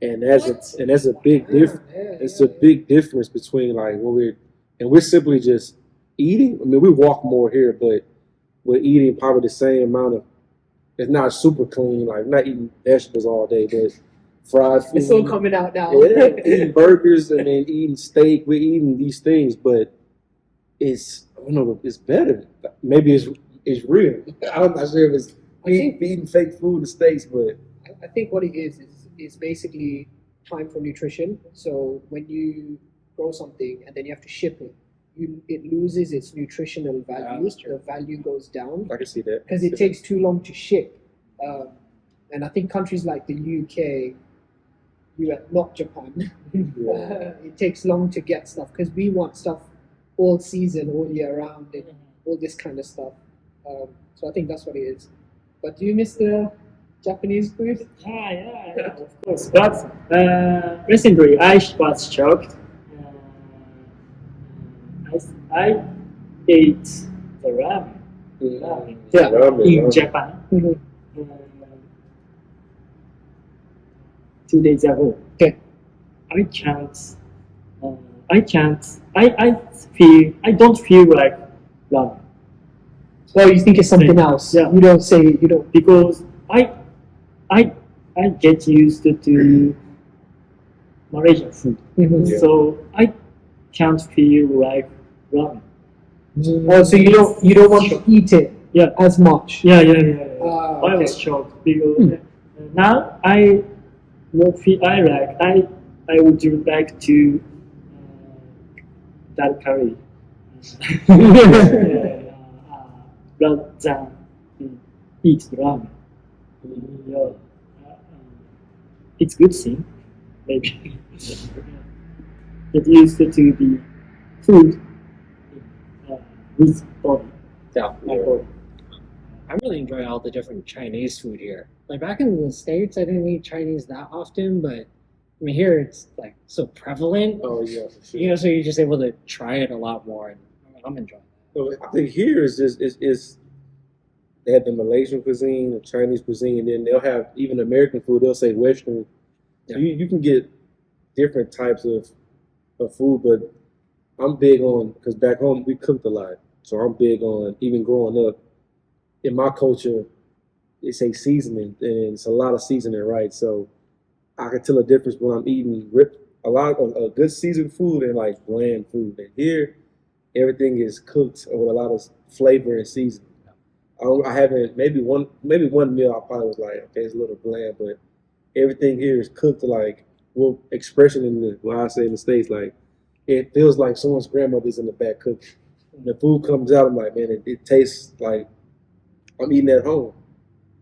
and that's a big difference. It's a big difference between like we're simply just eating. I mean, we walk more here, but we're eating probably the same amount of. It's not super clean. Like, we're not eating vegetables all day, but fried food. It's all coming out now. Yeah, eating burgers and then eating steak. We're eating these things, but I don't know, it's better. Maybe it's real. I'm not sure if it's eating fake food in the States, but I think what it is basically time for nutrition. So when you grow something and then you have to ship it, it loses its nutritional value. The value goes down I can see that. because it takes too long to ship. And I think countries like the UK, not Japan, it takes long to get stuff because we want stuff all season, all year round, and all this kind of stuff. So I think that's what it is. But do you miss the Japanese food? Yeah, of course. But recently, I was shocked. I ate the ramen. Yeah. In Japan. Mhm. 2 days ago. Okay. I can't. I don't feel like ramen Well, you think it's something else. Yeah. You don't. because I get used to Malaysian food, Mhm. Yeah. so I can't feel like ramen. Oh, so you don't want to eat it Yeah. as much. Yeah. Okay. I was shocked because now I won't feel I would like to dal curry rather than eat ramen. Yeah. It's good thing maybe get used to the food with body. Yeah. I hope. I'm really enjoying all the different Chinese food here. Like back in the States, I didn't eat Chinese that often, but I mean here it's like so prevalent. Oh yeah, for sure. You know, so you're just able to try it a lot more, and I'm enjoying it. So I think here is just is they have the Malaysian cuisine, the Chinese cuisine, and then they'll have even American food. They'll say Western. Yeah. You can get different types of food, but I'm big on because back home we cooked a lot, so I'm big on even growing up. In my culture, they say seasoning, and it's a lot of seasoning, right? So I can tell a difference when I'm eating a lot of good seasoned food and like bland food. And here, everything is cooked with a lot of flavor and seasoning. I haven't maybe one meal I probably was like, okay, it's a little bland, but everything here is cooked like well expression in the well I say in the States, like it feels like someone's grandmother's in the back cooking. The food comes out, I'm like, man, it tastes like I'm eating at home.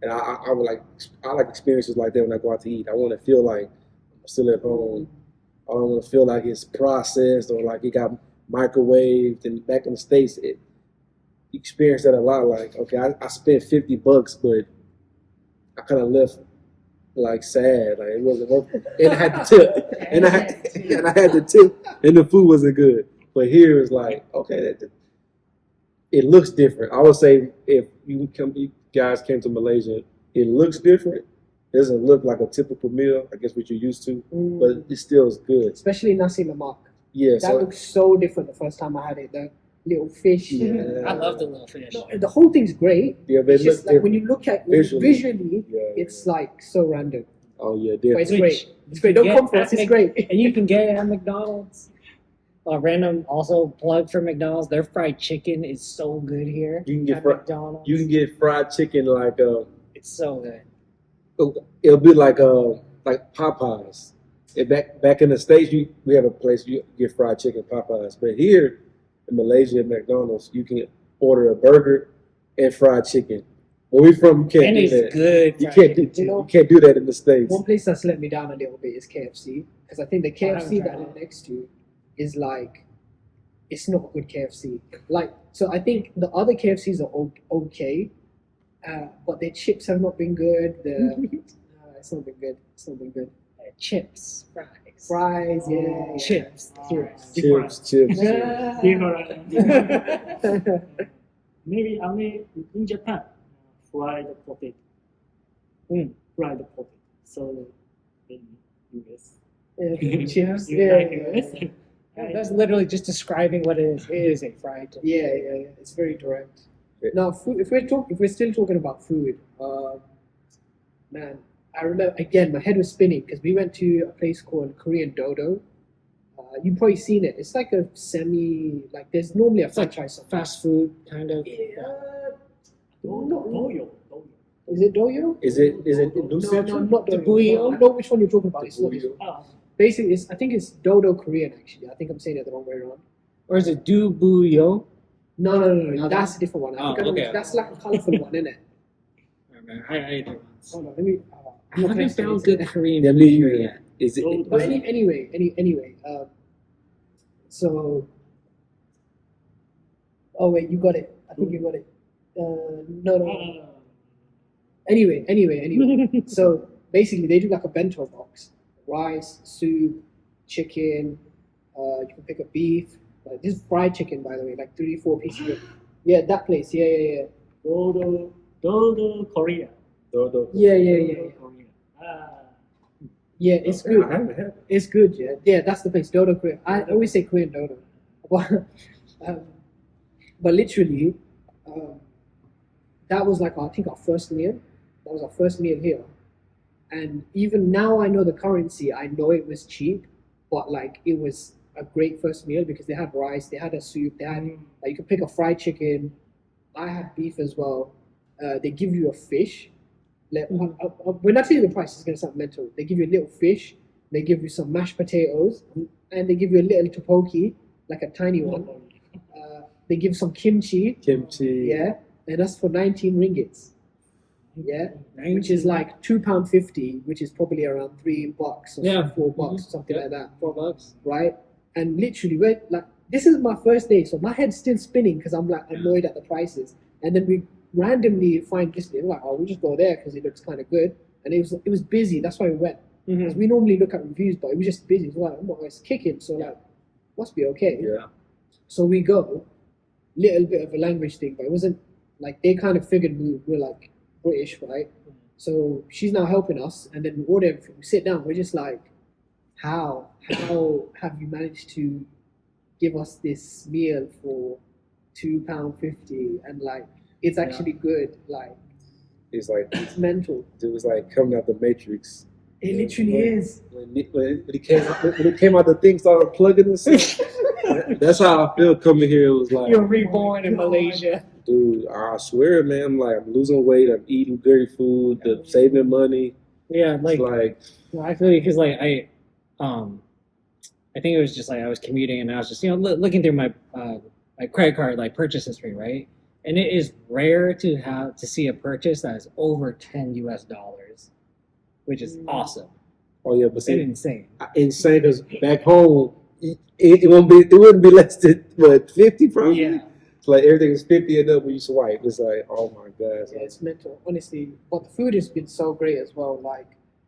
And I would I like experiences like that when I go out to eat. I want to feel like I'm still at home. I don't want to feel like it's processed or like it got microwaved. And back in the States, you experience that a lot. Like, okay, I spent $50, but I kind of left like sad. Like it wasn't worth it. And I had the tip. and I had the tip, and the food wasn't good. But here it's like, okay, it looks different. I would say if you guys came to Malaysia, it looks different. It doesn't look like a typical meal, I guess what you're used to, but it still is good. Especially nasi lemak. Yeah, That looks so different the first time I had it. The little fish. Yeah. I love the little fish. No, the whole thing's great. Yeah, but It's just like when you look at visually, Yeah, it's like so random. oh yeah, But it's definitely. great. It's great. Don't Yeah, come for us. It's great. And you can get it at McDonald's. A random also plug for McDonald's. Their fried chicken is so good here. You can get at fried. McDonald's. You can get fried chicken like It's so good. it'll be like Popeyes. Back in the States, we have a place you get fried chicken Popeyes, but here in Malaysia at McDonald's, you can order a burger and fried chicken. Where we from, you can't And do it's that. good. You fried can't chicken. you can't do that in the States. One place that's let me down a little bit is KFC, because I think the KFC tried that I'm next to is like, it's not a good KFC. Like, so I think the other KFCs are okay, but their chips have not been good. It's not been good. It's not been good. Chips, fries. Fries, yeah. Chips. Chips. Different. Maybe only in Japan, fried potato. Fried potato. So in US. Chips, You yeah. like US? That's literally just describing what it is. It is a fried chicken. Yeah. It's very direct. Yeah. Now, food. If we're still talking about food, man, I remember again. My head was spinning because we went to a place called Korean Dodo. You've probably seen it. It's like a there's normally a It's like franchise. fast food kind of. Doyo. Is it Doyo? Is it New No, Central? not The Doyo. Bouillon? I know which one you're talking about. It's not this Bouillon. one. Basically, I think it's Dodo Korean. Actually, I think I'm saying it the wrong way around. Or is it Du Bouillon? No. No, That's a different one. I Oh, think I know okay. which- That's like a colorful one, isn't it? I ate it once. Hold on, let me. I haven't found good Korean Yeah, food me here either. yet. Is it? But anyway. So. Oh wait, you got it. I think you got it. No. Anyway. So basically, they do like a bento box: rice, soup, chicken. You can pick up beef. This is fried chicken, by the way, like 3-4 pieces. Yeah, that place. Yeah. Dodo Korea. Dodo. Yeah. Korea. Yeah, it's Okay, good. I haven't had it. It's good, yeah, that's the place, Dodo Korea. I always say Korean Dodo, but literally, that was like I think our first meal. That was our first meal here, and even now I know the currency. I know it was cheap, but like it was a great first meal because they had rice, they had a soup, they had you could pick a fried chicken. I had beef as well. They give you a fish. When I tell you the price, it's gonna sound mental. They give you a little fish, they give you some mashed potatoes, and they give you a little tteokbokki, like a tiny one. They give some kimchi, Kimchi. and that's for 19 ringgits. Yeah, which is like £2.50, which is probably around $3 or $4, something like that. $4. Right? And literally, this is my first day, so my head's still spinning because I'm like annoyed at the prices. And then we randomly find this thing, like, we'll just go there because it looks kind of good. And it was busy, that's why we went. Because we normally look at reviews, but it was just busy. It was like, it's kicking, so like, must be okay. Yeah. So we go, little bit of a language thing, but it wasn't like they kind of figured we were like British, right? So she's now helping us, and then we order everything. We sit down, we're just like, how have you managed to give us this meal for £2.50 and like it's actually good? Like It's like it's mental. it was like coming out the Matrix. It literally is. When it came out, the thing started plugging itself. That's how I feel coming here. It was like, You're reborn in Malaysia. dude, I swear, man, I'm losing weight. I'm eating great food. I'm saving money. Yeah, It's like like, I feel because like I think it was just like I was commuting and I was just looking through my credit card like purchase history, right? And it is rare to see a purchase that is over $10, which is awesome. oh yeah, but It's see, insane. insane because back home, it wouldn't be less than what 50 probably. Yeah. It's like everything is 50 and up when you swipe. It's like, oh my god. Yeah, it's mental, honestly. But the food has been so great as well. Like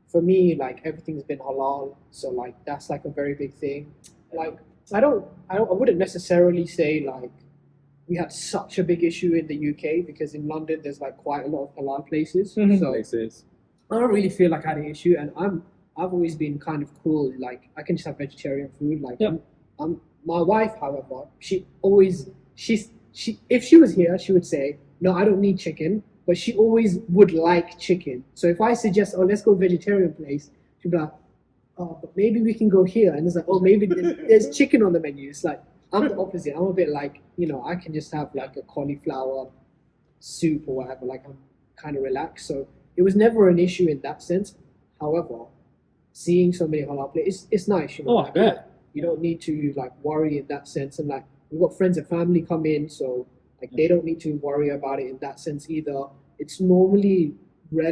for me, like everything's been halal, so like that's like a very big thing. Like I wouldn't necessarily say like we had such a big issue in the UK because in London there's like quite a lot of halal places. Mhm. So Makes sense. I don't really feel like I had an issue, and I've always been kind of cool. Like I can just have vegetarian food. Like Yep. my wife, however, she if she was here, she would say, no, I don't need chicken, but she always would like chicken. So if I suggest, oh, let's go vegetarian place, she'd be like, oh, but maybe we can go here, and it's like, oh, maybe there's chicken on the menu. It's like I'm the opposite. I'm a bit like, I can just have like a cauliflower soup or whatever. Like I'm kind of relaxed. So it was never an issue in that sense. However, seeing so many halal places, it's nice. Oh, I bet. You don't need to like worry in that sense. And like we've got friends and family come in, so like they don't need to worry about it in that sense either. It's normally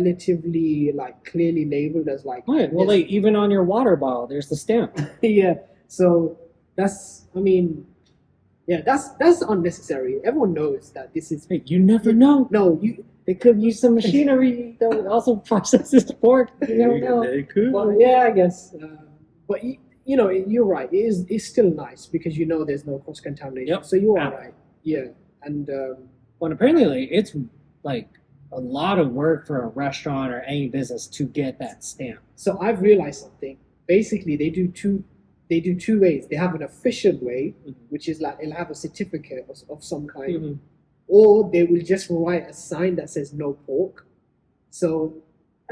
relatively like clearly labeled as like Right. Well, like even on your water bottle, there's the stamp. yeah. So that's that's unnecessary. Everyone knows that this is Hey, you never know. no They could use some machinery that would also process this pork. You never know. They could. Well, yeah, I guess. But you're right. It's still nice because there's no cross contamination. Yep. So you are Yeah. right. Yeah, and Well, apparently, like, it's like a lot of work for a restaurant or any business to get that stamp. so I've realized something. Basically, they do two ways. They have an official way, Mhm. which is like it'll have a certificate of some kind, Mhm. or they will just write a sign that says no pork. So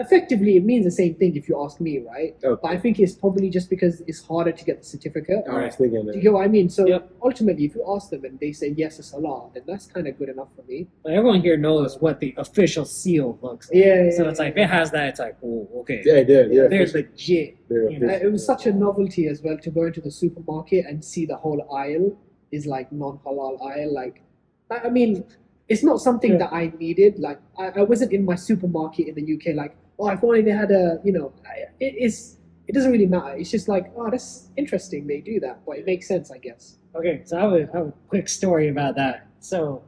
effectively, it means the same thing if you ask me, right? Okay. But I think it's probably just because it's harder to get the certificate. I was thinking Do you that. get what I mean? So Yep. ultimately, if you ask them and they say yes, it's halal, then that's kind of good enough for me. But everyone here knows what the official seal looks like. Yeah. So it's like, if it has that, it's like, oh, okay. Yeah, yeah. They're legit. They're you know. official. It was such a novelty as well to go into the supermarket and see the whole aisle is like non-halal aisle. Like, I mean, it's not something Yeah. that I needed. Like, I wasn't in my supermarket in the UK. Like, oh, if only they had it doesn't really matter. It's just like, oh, that's interesting. They do that, but it makes sense, I guess. Okay, so I have a quick story about that. So,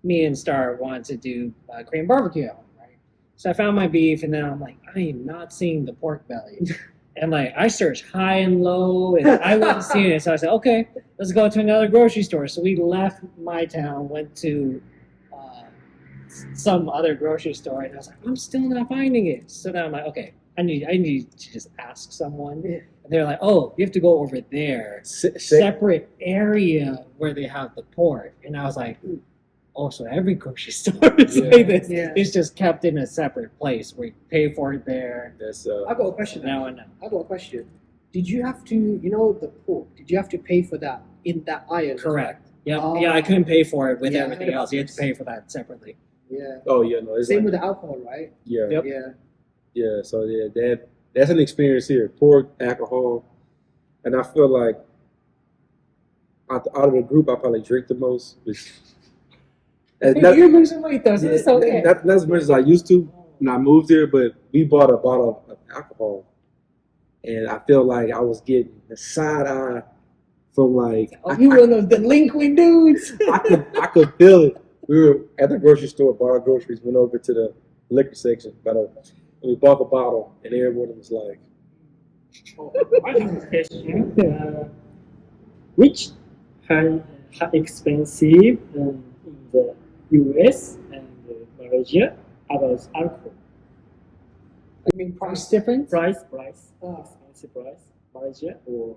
me and Star wanted to do Korean barbecue at home, right? So I found my beef, and then I'm like, I am not seeing the pork belly. And like, I searched high and low, and I wasn't seeing it. So I said, okay, let's go to another grocery store. So we left my town, went to some other grocery store, and I was like, I'm still not finding it. So then I'm like, okay, I need to just ask someone. Yeah. And they're like, oh, you have to go over there, separate area where they have the pork. And I was like, oh, so every grocery store is Yeah. like this. Yeah. It's just kept in a separate place where you pay for it there. That's I got a question. Now and now. I got a question. Did you have to, the pork? Did you have to pay for that in that aisle? Correct. Yep. Oh. Yeah, I couldn't pay for it with Yeah, I everything heard else. about You had to this. pay for that separately. Yeah. oh yeah, no, it's Same like, with the alcohol, right? yeah, Yep. Yeah. yeah. So yeah, that's an experience here. Pork, alcohol, and I feel like out of the group, I probably drink the most. Which, You're losing weight though, so it's okay. not as much as I used to when I moved here, but we bought a bottle of alcohol, and I feel like I was getting the side eye from like Oh, you one of those delinquent dudes. I could feel it. We were at the grocery store, bought our groceries, went over to the liquor section, and we bought the bottle, and everyone was like, I have a question. Which high expensive in the US and Malaysia about alcohol? I mean, Price difference? Price, Ah. expensive price, Malaysia or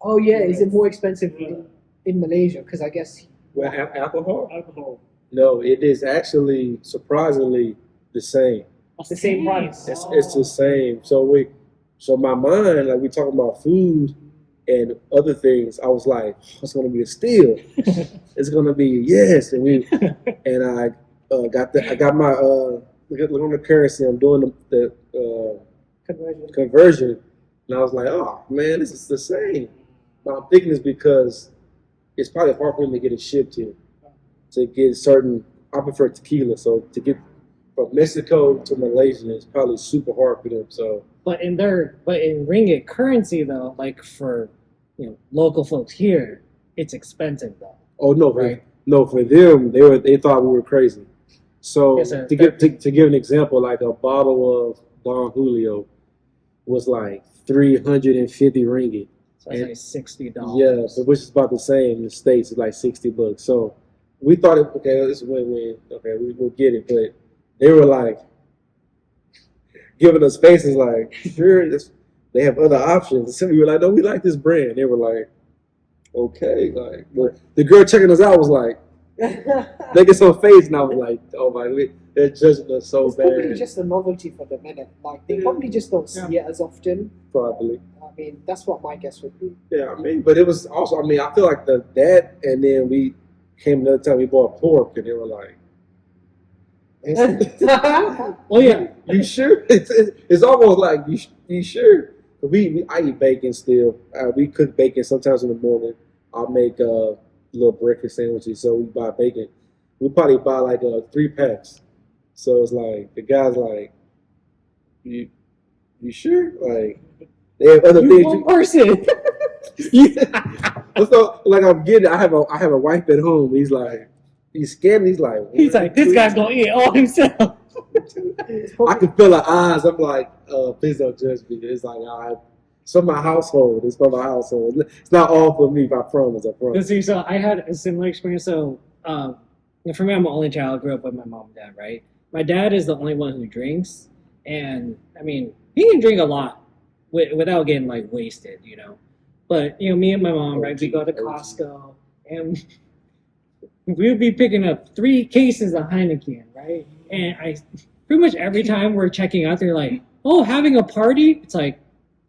Oh yeah, is it more expensive Yeah. in Malaysia? Because I guess "Well, alcohol? alcohol? No, it is actually surprisingly the same. it's the same price. It's the same. So my mind, like we talking about food, and other things, I was like, oh, it's gonna be a steal. It's gonna be yes, and I got my look on the currency. I'm doing the conversion, and I was like, oh man, this is the same. But I'm thinking it's because it's probably hard for them to get it shipped here. To get certain, I prefer tequila, so to get from Mexico to Malaysia is probably super hard for them. So, But in ringgit currency though, like for local folks here, it's expensive though. oh no, Right. no, for them they thought we were crazy. So Yes, sir. to give an example, like a bottle of Don Julio was like 350 ringgit. So that's like $60. Yeah, so which is about the same in the States. It's like $60. So we thought okay, this is win-win. Okay, we'll get it. But they were like giving us faces like, sure, they have other options. And we were like, no, we like this brand. They were like, okay. Like the girl checking us out was like, making some face, and I was like, oh my, they're judging us so It's bad. probably just a novelty for them, innit? Like they probably just don't see it as often. Probably. I mean, that's what my guess would be. Yeah, I mean, but it was also, I mean, I feel like that, and then we came another time we bought pork, and they were like, Oh yeah. you sure? It's almost like you sure? But I eat bacon still. We cook bacon sometimes in the morning. I'll make little breakfast sandwiches, so we buy bacon. We probably buy like 3 packs. So it's like the guy's like, you sure? Like they have other You things. one person. Yeah. So like I have a wife at home. He's like, he's scared. He's like, He's like, this guy's gonna eat all himself. I can feel her eyes. I'm like, please don't judge me. It's like, it's for my household. It's for my household. It's not all for me. I promise. I promise. See, so I had a similar experience. So, for me, I'm an only child. Grew up with my mom and dad, right? My dad is the only one who drinks, and I mean, he can drink a lot without getting like wasted, But me and my mom, right? We go to Costco, and we would be picking up 3 cases of Heineken, right? And I pretty much every time we're checking out, they're like, "Oh, having a party?" It's like,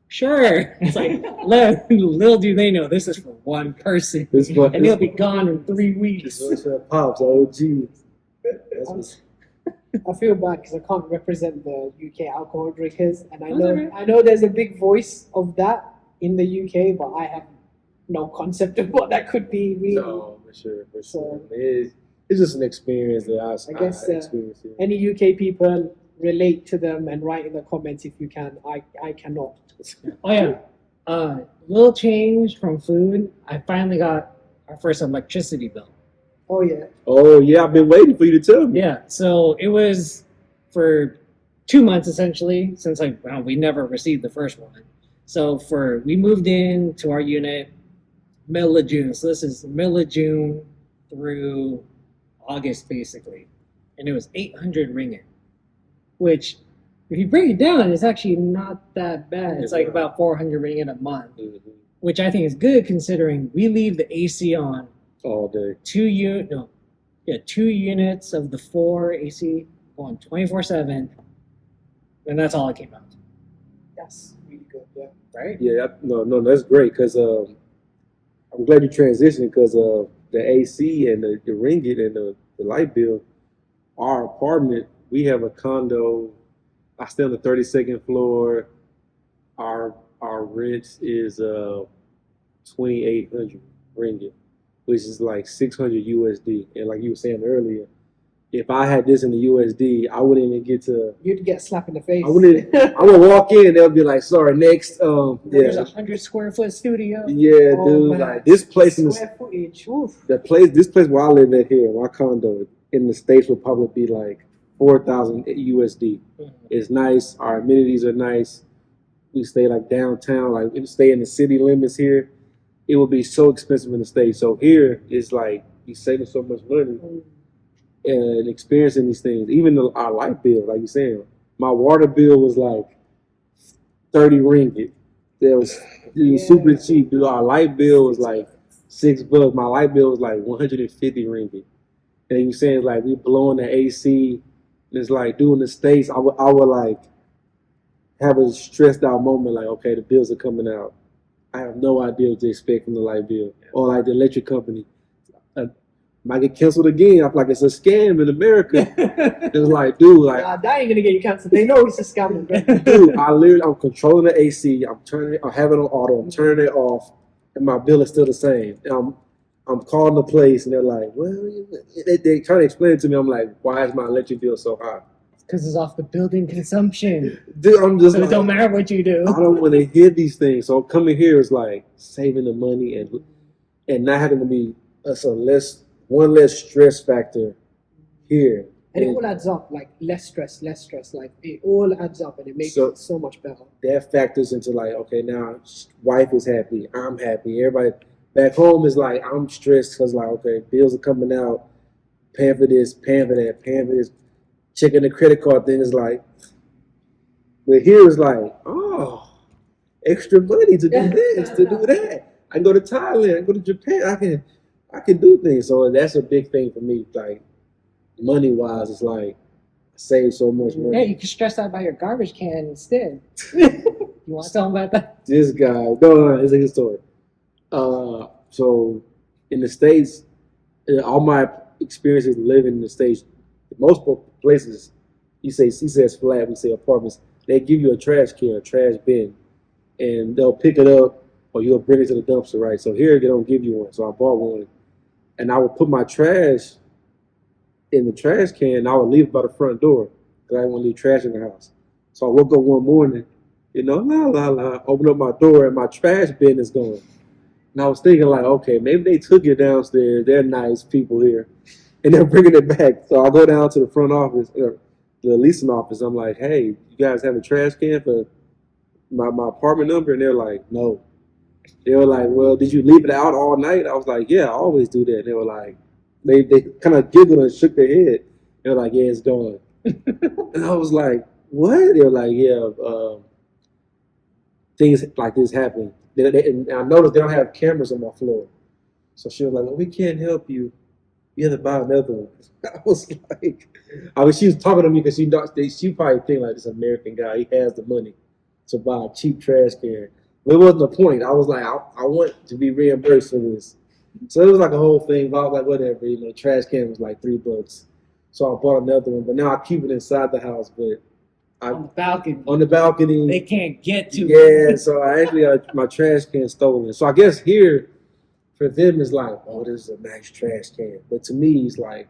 sure. It's like, little do they know this is for one person, and he'll be gone in 3 weeks. Pops, OG. I feel bad because I can't represent the UK alcohol drinkers, and That's okay. I know there's a big voice of that in the UK, but I have no concept of what that could be really. No, for sure. So- It's just an experience that I guess, experienced. Yeah. Any UK people relate to them and write in the comments if you can. I cannot. Oh yeah, little change from food. I finally got our first electricity bill. Oh yeah. Oh yeah, I've been waiting for you to tell me. Yeah, so it was for 2 months essentially since we never received the first one. So we moved in to our unit middle of June. So this is middle of June through August basically, and it was 800 ringgit, which if you break it down, it's actually not that bad. It's like about 400 ringgit a month, which I think is good considering we leave the AC on All day. 2 units of the 4 AC on 24/7, and that's all it came out to, That's really good. Yeah. right? Yeah, no, that's great because I'm glad you transitioned because the AC and the ringgit and the light bill. Our apartment, we have a condo. I stay on the 32nd floor. Our rent is 2,800 ringgit, which is like 600 USD. And like you were saying earlier, if I had this in the USD, I wouldn't even get to. You'd get a slap in the face. I would walk in and they'll be like, "Sorry, next." There's Yeah, 100 square foot studio. yeah, Oh, dude. man. Like this place in the Square footage. Oof. this place where I live at here, my condo in the States would probably be like 4,000 USD. Mhm. It's nice. Our amenities are nice. We stay like downtown, like we stay in the city limits here. It would be so expensive in the States. So here it's like you saving so much money and experiencing these things. Even our light bill, like you're saying, my water bill was like 30 ringgit. That was super cheap. Dude, our light bill was like $6. My light bill was like 150 ringgit. And you saying like we blowing the AC, and it's like doing the States. I would like have a stressed out moment, like okay, the bills are coming out. I have no idea what to expect from the light bill or like the electric company. Might get canceled again. I feel like it's a scam in America. It's like, dude, like, that ain't gonna get you canceled. They know it's a scam. dude, I'm controlling the AC. I have it on auto. I'm turning it off, and my bill is still the same. And I'm calling the place, and they're like, well, they try to explain it to me. I'm like, why is my electric bill so high? Because it's off the building consumption. Dude, I'm just So like, it don't matter what you do. I don't want to hear these things. So coming here is like saving the money and not having to be one less stress factor here. And it all adds up, like less stress. Like it all adds up, and it makes it so much better. That factors into like, okay, now wife is happy, I'm happy. Everybody back home is like, I'm stressed because like, okay, bills are coming out, paying for this, paying for that, paying for this. Checking the credit card thing is like, but here is like, oh, extra money to do this, to do that. I can go to Thailand, I can go to Japan, I can do things. So that's a big thing for me. Like money wise, it's like I save so much money. Yeah, you can stress out about your garbage can instead. You want to tell them about that? This guy, no, it's a good story. So in the States, all my experiences living in the States, most places, he says flat, we say apartments, they give you a trash can, a trash bin, and they'll pick it up or you'll bring it to the dumpster, right? So here they don't give you one. So I bought one, and I would put my trash in the trash can, and I would leave it by the front door because I didn't want to leave trash in the house. So I woke up one morning, open up my door, and my trash bin is gone. And I was thinking like, okay, maybe they took it downstairs. They're nice people here, and they're bringing it back. So I go down to the front office, the leasing office. I'm like, hey, you guys have a trash can for my apartment number? And they're like, no. They were like, well, did you leave it out all night? I was like, yeah, I always do that. And they were like, they kind of giggled and shook their head. They were like, yeah, it's gone. And I was like, what? They were like, yeah, things like this happen. And I noticed they don't have cameras on my floor. So she was like, well, we can't help you. You have to buy another one. I was like, she was talking to me because she probably think like this American guy, he has the money to buy a cheap trash can. But it wasn't the point. I was like, I want to be reimbursed for this. So it was like a whole thing. But I was like, whatever, trash can was like $3. So I bought another one. But now I keep it inside the house. But on the balcony. On the balcony. They can't get to it. Yeah, so I actually got my trash can stolen. So I guess here, for them, it's like, oh, this is a nice trash can. But to me, it's like,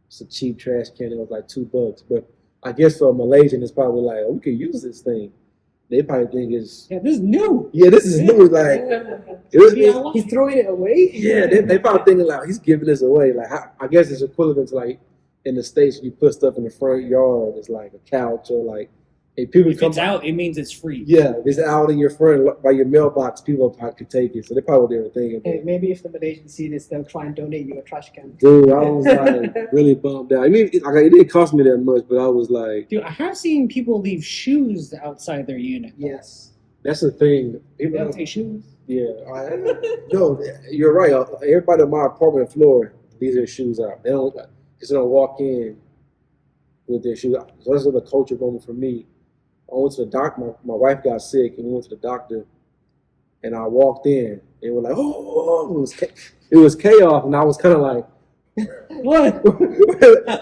it's a cheap trash can. It was like $2. But I guess for a Malaysian, it's probably like, oh, we can use this thing. They probably think it's... Yeah, this is new. Yeah, this is new. Like, he's throwing it away? Yeah, they probably thinking like, he's giving this away. Like, I guess it's equivalent to like, in the States, you put stuff in the front yard. It's like a couch or like... If it's out, it means it's free. Yeah, if it's out in your front by your mailbox, people probably could take it. So they probably were thinking. Hey, maybe if the Malaysians see this, they'll try and donate you a trash can. Dude, I was like really bummed out. I mean, it didn't cost me that much, but I was like, dude, I have seen people leave shoes outside their unit. Yes, that's the thing. People don't take shoes. Yeah, no, you're right. Everybody on my apartment floor leaves their shoes out. They don't walk in with their shoes out. So that's the culture moment for me. I went to the doctor. My wife got sick, and we went to the doctor. And I walked in, and we're like, "Oh, it was chaos." And I was kind of like, "What?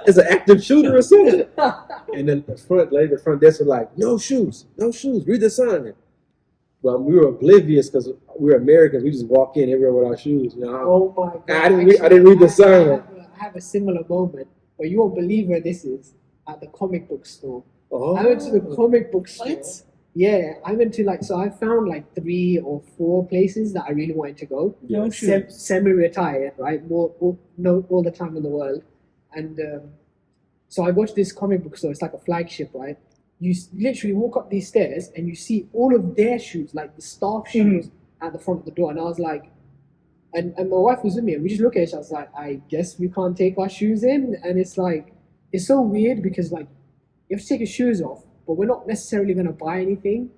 It's an active shooter or something?" And then the front desk was like, "No shoes, no shoes. Read the sign." But we were oblivious because we were Americans. We just walk in everywhere with our shoes. Oh my god! I didn't read the sign. I have a similar moment, but you won't believe where this is at the comic book store. Oh. I went to the comic book store. What? Yeah, I went to so I found like 3 or 4 places that I really wanted to go. No shoes. Semi-retired, right? All the time in the world. And so I go to this comic book store. It's like a flagship, right? You literally walk up these stairs and you see all of their shoes, like the staff shoes at the front of the door. And I was like, and my wife was with me and we just look at each other. I was like, I guess we can't take our shoes in. And it's like, it's so weird because like, you have to take your shoes off, but we're not necessarily going to buy anything.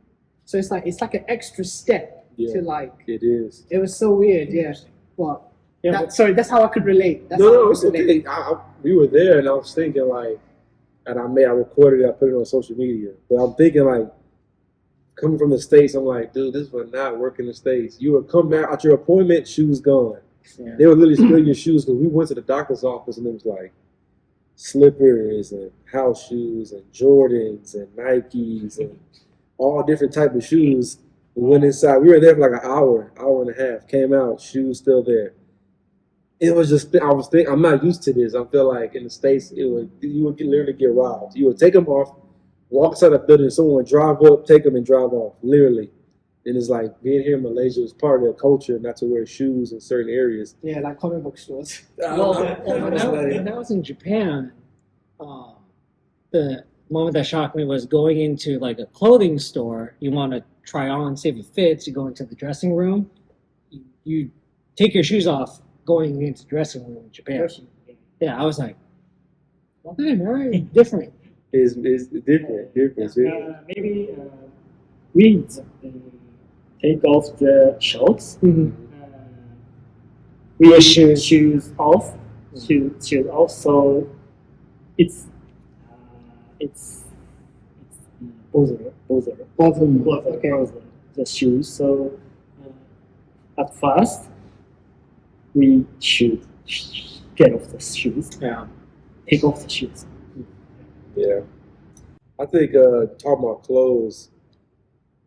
So it's like an extra step to like. It is. It was so weird, yeah. But that's how I could relate. No, it's okay. We were there, and I was thinking like, and I recorded it, I put it on social media. But I'm thinking like, coming from the States, I'm like, dude, this would not work in the States. You would come back at your appointment, shoes gone. Yeah. They would literally steal your shoes because we went to the doctor's office and it was like slippers and house shoes and Jordans and Nikes and all different type of shoes. We went inside. We were there for like an hour and a half. Came out, shoes still there. It was just, I was thinking, I'm not used to this. I feel like in the States, you would literally get robbed. You would take them off, walk outside the building, someone would drive up, take them and drive off, literally. And it's like being here in Malaysia is part of their culture not to wear shoes in certain areas. Yeah, like comic book stores. Well, when I was in Japan, the moment that shocked me was going into like a clothing store. You want to try on, see if it fits. You go into the dressing room. You take your shoes off going into the dressing room in Japan. Yeah, I was like, okay, very different. It's different. Maybe we take off the shorts. Mhm. We shoes off. Shoes off. So it's bother Okay. the shoes. So at first we should get off the shoes. Yeah. Take off the shoes. Yeah. I think talking about clothes,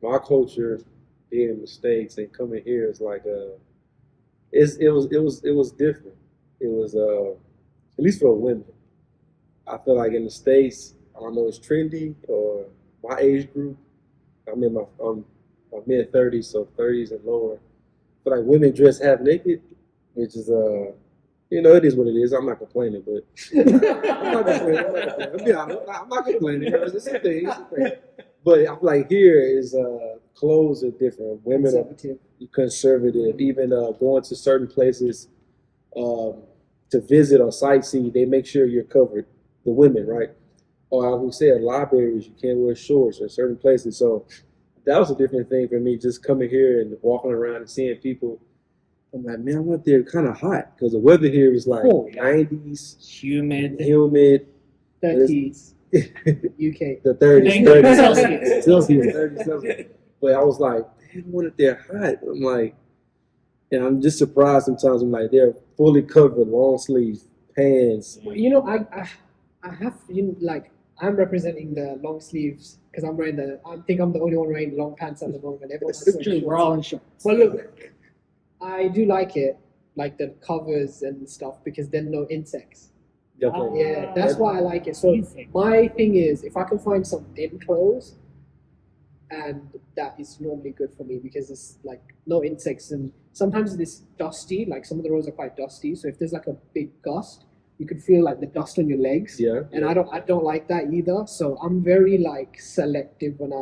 my culture being in the States and coming here is like it was different. It was at least for women. I feel like in the States, I don't know, it's trendy or my age group. I'm in my mid 30s, so 30s and lower. I feel like women dress half naked, which is it is what it is. I'm not complaining, but I'm not complaining. I'm not complaining. It's a thing. But I feel like here is clothes are different. Women Conservative. are conservative. Even going to certain places to visit or sightsee, they make sure you're covered. The women, right? Or I would say at libraries, you can't wear shorts or certain places. So that was a different thing for me, just coming here and walking around and seeing people. I'm like, man, I went there kind of hot because the weather here was like 90s, Humid. 30s. UK. The 30s, Celsius. Celsius, 30 Celsius. But I was like, man, I went there hot. I'm like, and I'm just surprised sometimes. I'm like, they're fully covered, long sleeves, pants. You know, I have like I'm representing the long sleeves because I'm wearing I think I'm the only one wearing long pants at the moment. Everyone has Actually, we're all in shorts. Well, look, I do like it, like the covers and stuff, because then no insects. Okay. Yeah, that's why I like it. So my thing is, if I can find some thin clothes, and that is normally good for me because it's like no insects, and sometimes it's dusty. Like some of the roads are quite dusty, so if there's like a big gust, you could feel like the dust on your legs. Yeah. And I don't like that either. So I'm very like selective when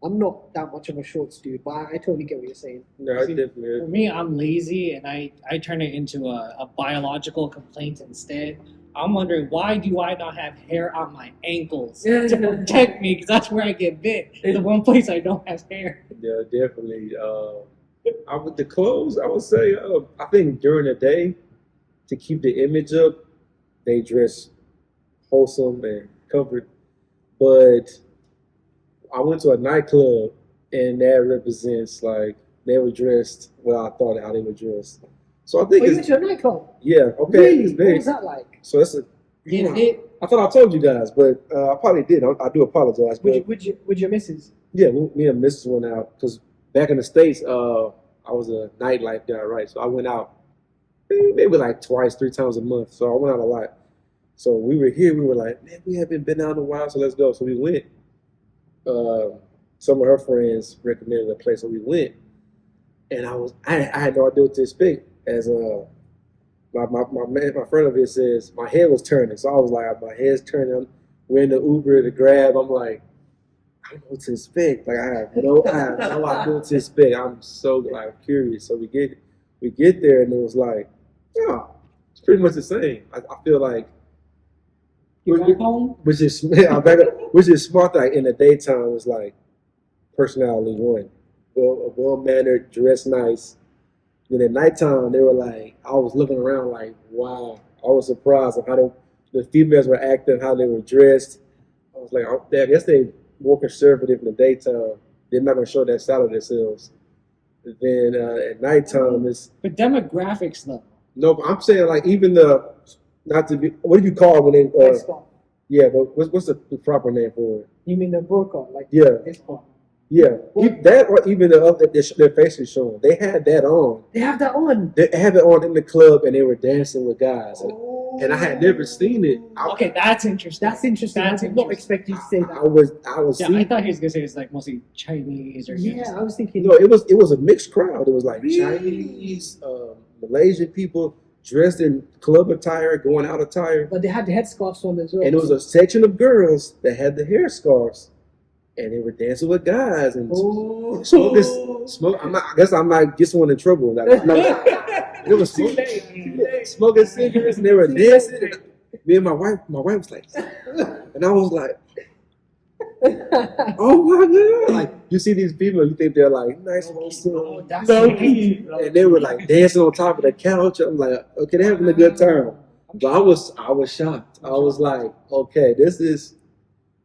I'm not that much of a shorts dude, but I totally get what you're saying. No, I For definitely. me, I'm lazy and I turn it into a biological complaint instead. I'm wondering, why do I not have hair on my ankles to protect me? Because that's where I get bit. The one place I don't have hair. Yeah, definitely. The clothes, I would say, I think during the day, to keep the image up, they dress wholesome and covered. But I went to a nightclub, and that represents like they were dressed well. I thought how they were dressed. So I think You went to a nightclub? yeah, okay. Really? It's What big. was that like? So that's I thought I told you guys, but I probably did. I do apologize. But Would your missus? yeah, me and Mrs. went out because back in the States, I was a nightlife guy, right? So I went out maybe like twice, 3 times a month. So I went out a lot. So we were here. We were like, man, we haven't been out in a while, so let's go. So we went. Some of her friends recommended a place, so we went. And I had no idea what to expect. As my friend of his says, my head was turning. So I was like, my head's turning. We're in the Uber, the Grab. I'm like, I don't know what to expect. Like I have no idea what to expect. I'm so like curious. So we get there, and it was like, yeah, it's pretty much the same. I feel like, You back home? which is smart. Like in the daytime, it's like personality one, well mannered, dressed nice. Then at nighttime, they were like, I was looking around like, wow. I was surprised at how the females were acting, how they were dressed. I was like, I guess they more conservative in the daytime. they're not gonna show that side of themselves. Then at nighttime, it's But demographics though. no. But I'm saying like even the not to be. What do you call it when they? Head scarf. Yeah, but what's the proper name for it? You mean the burqa, like Yeah. this part? Yeah, that or even the other their faces showing. They had that on. They have that on. They had it on in the club, and they were dancing with guys. And I had never seen it. Okay, that's interesting. That's interesting. That's I did not interesting. expect you to say that. I was Yeah, I thought he was gonna say it's like mostly Chinese or Yeah, I was thinking. No, it was a mixed crowd. It was like Really? Chinese, Malaysian people dressed in club attire, going out attire, But they had the headscarves on as well. and it was a section of girls that had the hair scarves, and they were dancing with guys and Oh. smoke. I guess I'm not get someone in trouble. Like, it was Too smoking, late. smoking cigarettes, and they were dancing. Me and my wife was like, and I was like, oh my god! Like you see these people, you think they're like nice, Oh, wholesome, that's and they were like dancing on top of the couch. I'm like, okay, they're having a good time. But I was shocked. I was like, okay, this is.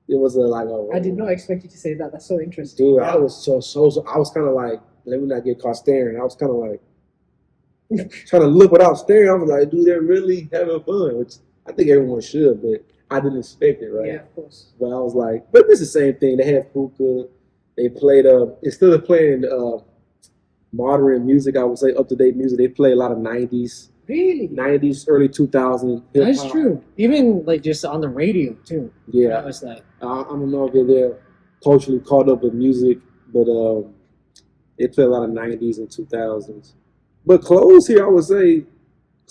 It was like a. I did not expect you to say that. That's so interesting. Dude, I was so. I was kind of like, let me not get caught staring. I was kind of like trying to look without staring. I was like, dude, they're really having fun, which I think everyone should, but I didn't expect it, right? Yeah, of course. But I was like, but it's the same thing. They had hookah. They played instead of playing modern music, I would say up to date music. They play a lot of '90s, Really? early 2000s. That's true. Even like just on the radio too. Yeah, I was like, I don't know if they're culturally caught up with music, but they play a lot of '90s and 2000s. But clothes here, I would say,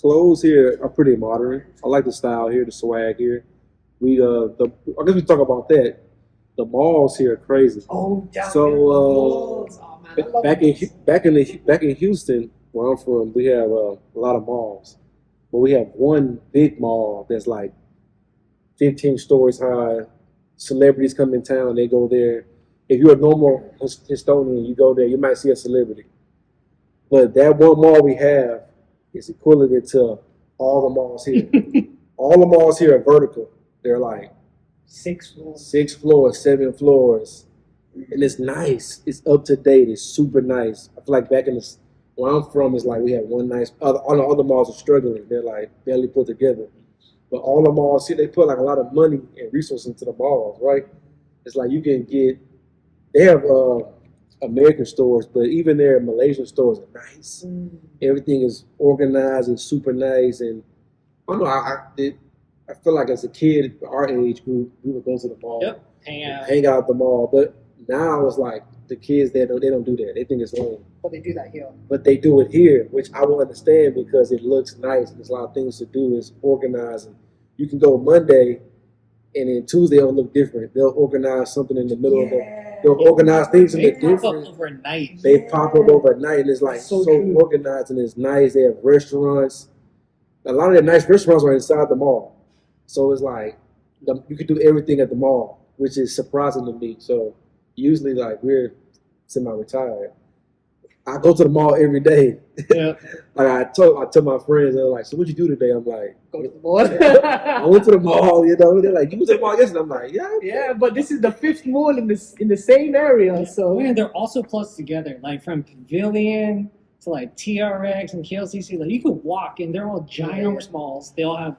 clothes here are pretty modern. I like the style here, the swag here. I guess we talk about that. The malls here are crazy. Oh, damn. So, malls. Oh, man, I love malls. Back in Houston, where I'm from, we have a lot of malls, but we have one big mall that's like 15 stories high. Celebrities come in town, they go there. If you're a normal Houstonian, you go there, you might see a celebrity. But that one mall we have is equivalent to all the malls here. All the malls here are vertical. They're like 6 floors. 6 floors, 7 floors, and it's nice. It's up to date. It's super nice. I feel like back in where I'm from is like we have one nice. All the other malls are struggling. They're like barely put together. But all the malls here, they put like a lot of money and resources into the malls, right? It's like you can get. They have American stores, but even their Malaysian stores are nice. Everything is organized and super nice. And I don't know. I feel like as a kid, our age group, we would go to the mall, yep, hang out. hang out at the mall. But now it's like the kids they don't do that. They think it's lame. But they do that here. But they do it here, which I will understand because it looks nice. There's a lot of things to do. It's organized. And you can go Monday, and then Tuesday it'll look different. They'll organize something in the middle of the. They'll organize things in They the pop up different. overnight. They pop up overnight, and it's like That's so so true. organized and it's nice. They have restaurants. A lot of the nice restaurants are inside the mall, so it's like you can do everything at the mall, which is surprising to me. So usually, like we're semi-retired. I go to the mall every day. Yeah. Like I told my friends, they're like, "So what you do today?" I'm like, Go to the mall. "I went to the mall." You know, they're like, "You went to the mall yesterday?" I'm like, "Yeah." Yeah, but this is the 5th mall in the same area, so Oh, yeah, they're also close together, like from Pavilion to like TRX and KLCC. Like you could walk, and they're all ginormous malls. They all have,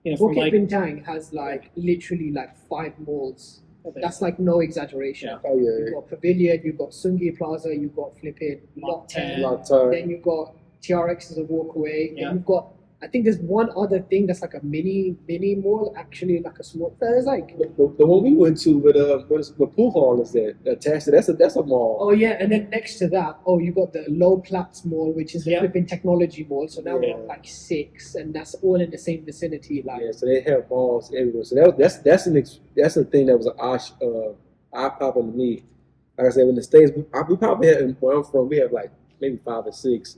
from Bukit like Bintang has like literally like 5 malls. That's like no exaggeration. Yeah. Oh You yeah. got Pavilion, you got Sungi Plaza, you got flipping Lot 10, A lot of time. then you got TRX is a walk away. Yeah. Then you've got, I think there's one other thing that's like a mini mall, actually like a small. There's like, The one we went to with the pool hall is that attached to that's a mall. oh yeah, and then next to that, you got the Low Platts Mall, which is the Yeah. flipping technology mall. So now we Yeah. have like 6, and that's all in the same vicinity. Like, Yeah, so they have malls everywhere. So that's a thing that was an eye popping to me. Like I said, in the States, we probably have where I'm from, we have like maybe 5 or 6.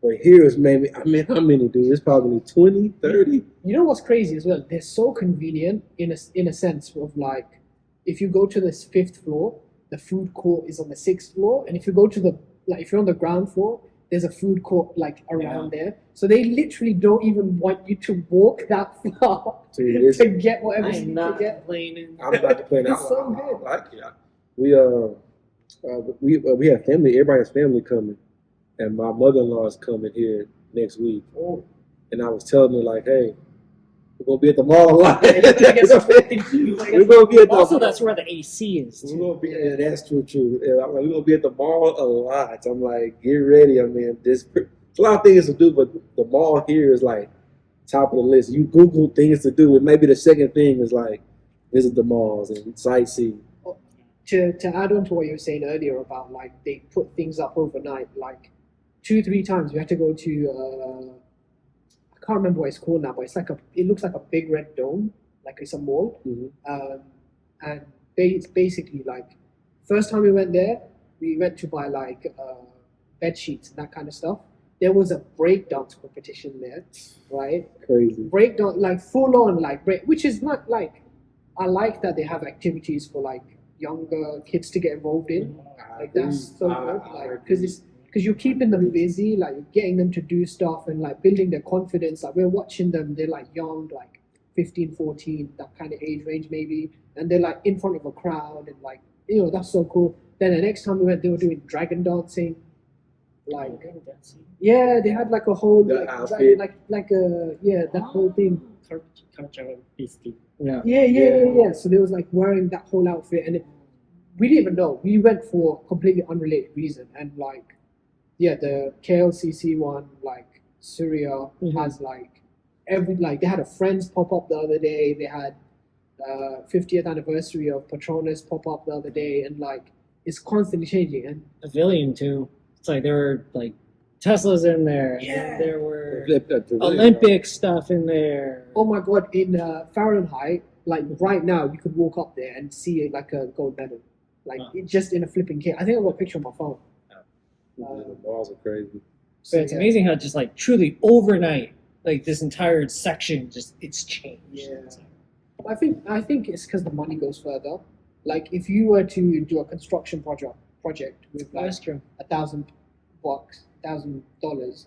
But here is maybe, how many, dude? It's probably 20, 30. you know what's crazy as well? They're so convenient in a sense of like, if you go to this 5th floor, the food court is on the 6th floor, and if you go to if you're on the ground floor, there's a food court like around there. So they literally don't even want you to walk that far Dude, it's, to get whatever you I'm need not to get. complaining. I'm about to play that. It's so good. I like it. We we have family. Everybody's family coming, and my mother-in-law is coming here next week. Oh, And I was telling her like, hey, we're gonna be at the mall a lot. you're gonna get some good things to do. We're gonna be at the Also, that's where the AC is. We're Too. gonna be. Yeah, that's true. Yeah, I'm like, we're gonna be at the mall a lot. I'm like, get ready. I mean, there's a lot of things to do, but the mall here is like top of the list. You Google things to do, and maybe the second thing is like visit the malls and sightsee. To add on to what you were saying earlier about like they put things up overnight, like 2-3 times we had to go to I can't remember what it's called now, but it looks like a big red dome, like it's a mall. And it's basically like first time we went there, we went to buy like bed sheets and that kind of stuff. There was a breakdance competition there, right? Crazy. Breakdance, like full on like break, which is not like, I like that they have activities for like younger kids to get involved in. Like that's so good, like because you're keeping them busy, like you're getting them to do stuff and like building their confidence. Like we're watching them, they're like young, like 15, 14, that kind of age range maybe, and they're like in front of a crowd and like, you know, that's so cool. Then the next time we went, they were doing dragon dancing. Like yeah, they had like a whole The like outfit. that whole thing. Cultural history. Yeah. So they was like wearing that whole outfit, and we didn't even know. We went for a completely unrelated reason, and like, yeah, the KLCC one, like Syria has like they had a Friends pop up the other day. They had 50th anniversary of Patronus pop up the other day, and like it's constantly changing. And Pavilion too. It's like there were like Teslas in there. Yeah. And there were Flip that to Olympic stuff in there. oh my god, in Fahrenheit, like right now, you could walk up there and see like a gold medal, like it just in a flipping case. I think I got a picture on my phone. The malls are crazy. But it's amazing how just like truly overnight, like this entire section it's changed. Yeah. I think it's because the money goes further. Like if you were to do a construction project with like That's true. $1,000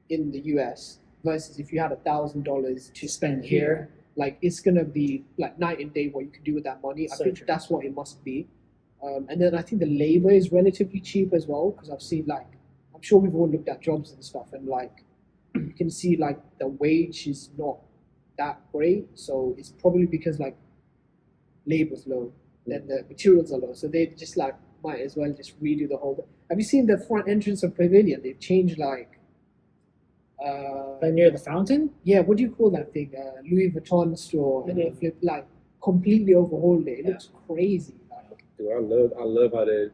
in the US versus if you had $1,000 to spend here, like it's gonna be like night and day what you can do with that money. I So think true. that's what it must be. And then I think the labor is relatively cheap as well because I've seen like I'm sure we've all looked at jobs and stuff and like you can see like the wage is not that great. So it's probably because like labor's low, then the materials are low. So they just like might as well just redo the whole. Have you seen the front entrance of Pavilion? They've changed like Near the fountain? yeah, what do you call that thing? Louis Vuitton store and they flip like completely overhauled it. It looks crazy. Like, Dude, I love how that.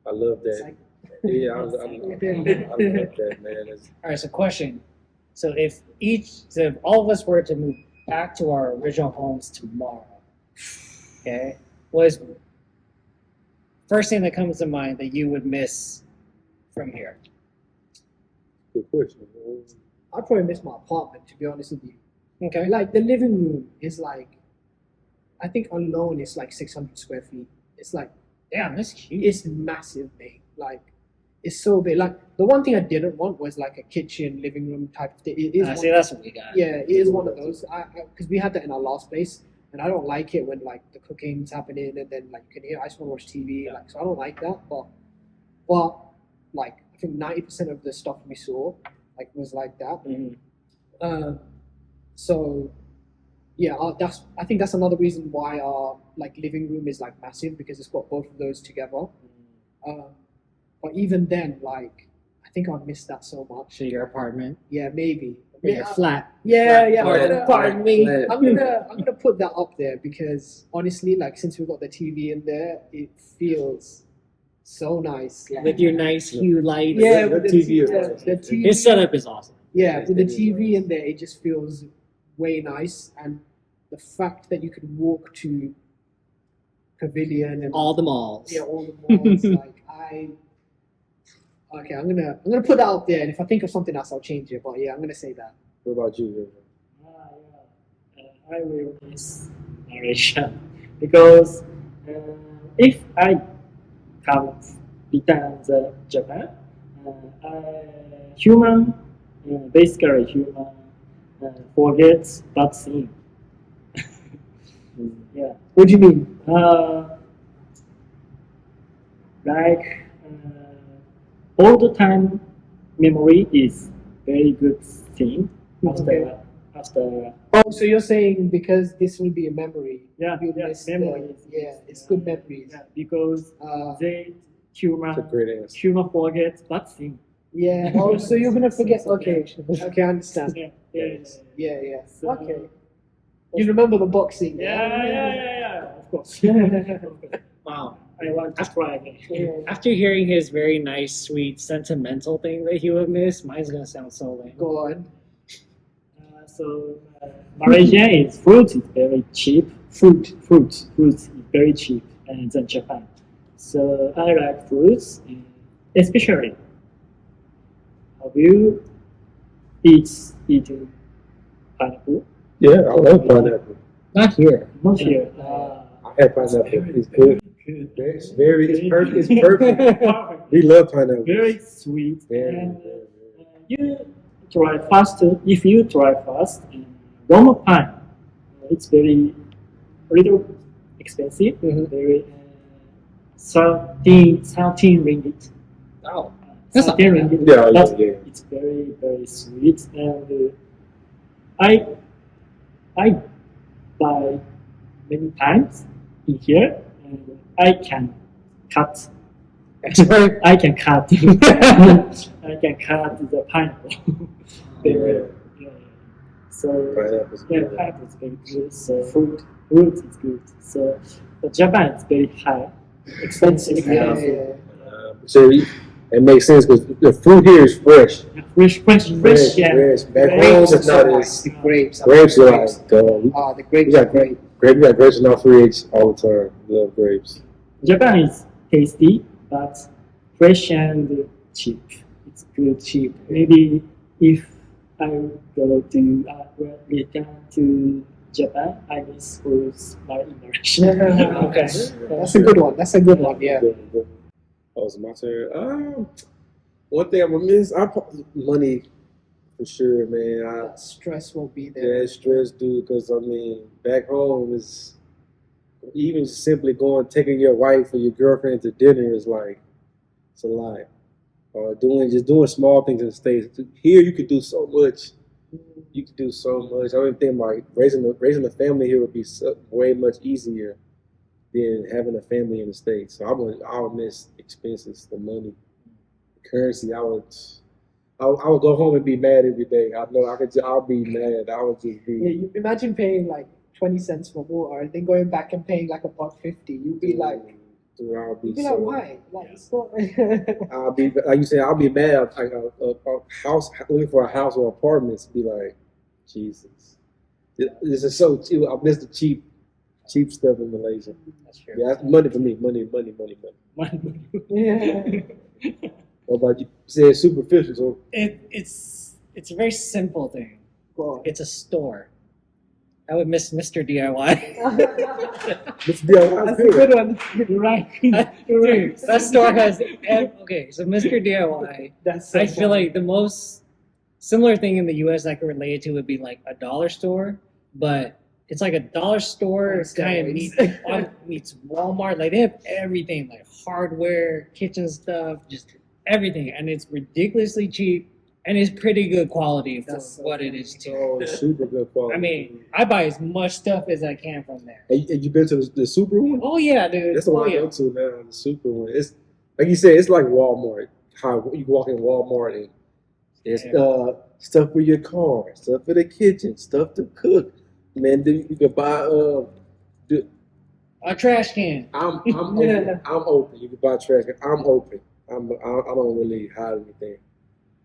I love it's that. like Yeah, I love that, man. All right, so question. So if all of us were to move back to our original homes tomorrow, okay, what is first thing that comes to mind that you would miss from here? Good question. I'd probably miss my apartment to be honest with you. Okay. Like the living room is like, I think alone it's like 600 square feet. It's like Damn, that's huge. it's massive big. Like it's so big. Like the one thing I didn't want was like a kitchen, living room type of thing. It is one- See, that's what we got. yeah, it is one of those. Because we had that in our last place, and I don't like it when like the cooking's happening and then like you can hear I just want to watch TV. Yeah. Like so I don't like that. But like I think 90% of the stuff we saw like was like that. Mhm. So yeah, I think that's another reason why our like living room is like massive because it's got both of those together. But even then, like I think I'd miss that so much. So your apartment, Yeah, maybe. your flat. Yeah. Pardon me. I'm gonna put that up there because honestly, like since we've got the TV in there, it feels so nice. Like, With your nice hue lights. yeah, The with the TV is yeah, awesome. the TV. His setup is awesome. Yeah, with the It is TV in there, it just feels way nice, and the fact that you can walk to Pavilion and All the malls. yeah, all the malls. Okay, I'm gonna put that out there, and if I think of something else, I'll change it. But yeah, I'm gonna say that. What about you? I will miss Malaysia because if I come return to Japan, basically human forgets that thing. Yeah. What do you mean? like all the time memory is very good thing Okay. after Oh, so you're saying because this will be a memory? yeah you yeah miss memory yeah, it's good memories. yeah because they It's a great answer. human forget bad thing Yeah. Oh, so you're gonna forget? So, Okay. Okay, I understand. yeah yeah Yeah, yeah. So- Okay. You remember the boxing? yeah of course. Wow. I want to try again. Yeah. After hearing his very nice, sweet, sentimental thing that he would miss, mine's gonna sound so lame. Go on. Malaysia is fruit is very cheap. Fruit is very cheap than Japan. So I like fruits, especially. Have you eaten pineapple? Yeah, I love pineapple. Not here. Not here. I had pineapple. It's good. Good. It's perfect. It's perfect. Perfect. We love pineapple. Very sweet. Very, And very, you try fast. If you try fast, one more time, it's very little expensive. Mhm. Very 13 ringgit. Oh, that's not 13 bad. ringgit. Yeah, But yeah. it's very sweet, and I I buy many times in here, and I can cut. I can cut. I can cut the pineapple. Yeah. Yeah. So Pineapple's yeah, good. pineapple is very good. So fruit is good. So but Japan is very high, expensive. Yeah, food. yeah. So it makes sense because the fruit here is fresh. Fresh, yeah. Fresh. Back home, Grapes are it's not so as nice. The grapes. grapes are grapes. like we The grapes we got are great. we got grapes in our fridge all the time. Love grapes. Japan is tasty, but fresh and cheap. It's good, cheap. Maybe if I go to return to Japan, I miss foods my immersion. Okay. That's a good one. That's a good one. Yeah. Oh, it's my turn. One thing I'm gonna miss, money for sure, man. That stress will be there. Yeah, stress, dude. Because I mean, back home is even simply taking your wife or your girlfriend to dinner is like it's a lot. Or doing small things in the States. Here you could do so much. You could do so much. I don't think like raising a family here would be way much easier than having a family in the States. So I would miss expenses, the money, the currency. I would go home and be mad every day. I know I'll be mad. I would just Yeah, be. you imagine paying like 20 cents for water and then going back and paying like $1.50. You'd be like, Dude, I'll be like, so. why? Like, it's not. I'll be like you said. I'll be mad. Like a house looking for a house or apartments. Be like, Jesus, this is so cheap. I miss the cheap stuff in Malaysia. That's true. Yeah, that's money for me. Money. Yeah. What about you? You said superficial. So It's a very simple thing. Go on. It's a store. I would miss Mr. DIY. Mr. DIY That's a good one. You're right. Dude, that store has okay. So Mr. DIY. That's so I feel funny. like the most similar thing in the U.S. I could relate it to would be like a dollar store, but it's like a dollar store On kind of steroids. meets Walmart. Like they have everything, like hardware, kitchen stuff, just everything, and it's ridiculously cheap and it's pretty good quality for That's so what it funny. is too. oh, it's super good quality. I mean, I buy as much stuff as I can from there. Have you been to the super one? Oh yeah, dude. That's the one oh, I yeah. go to now. The super one. It's like you said. It's like Walmart. How you walk in Walmart and there's stuff for your car, stuff for the kitchen, stuff to cook. Man, then you can buy A trash can. I'm Yeah. open. I'm open. You can buy trash. I'm open. I don't really hide anything.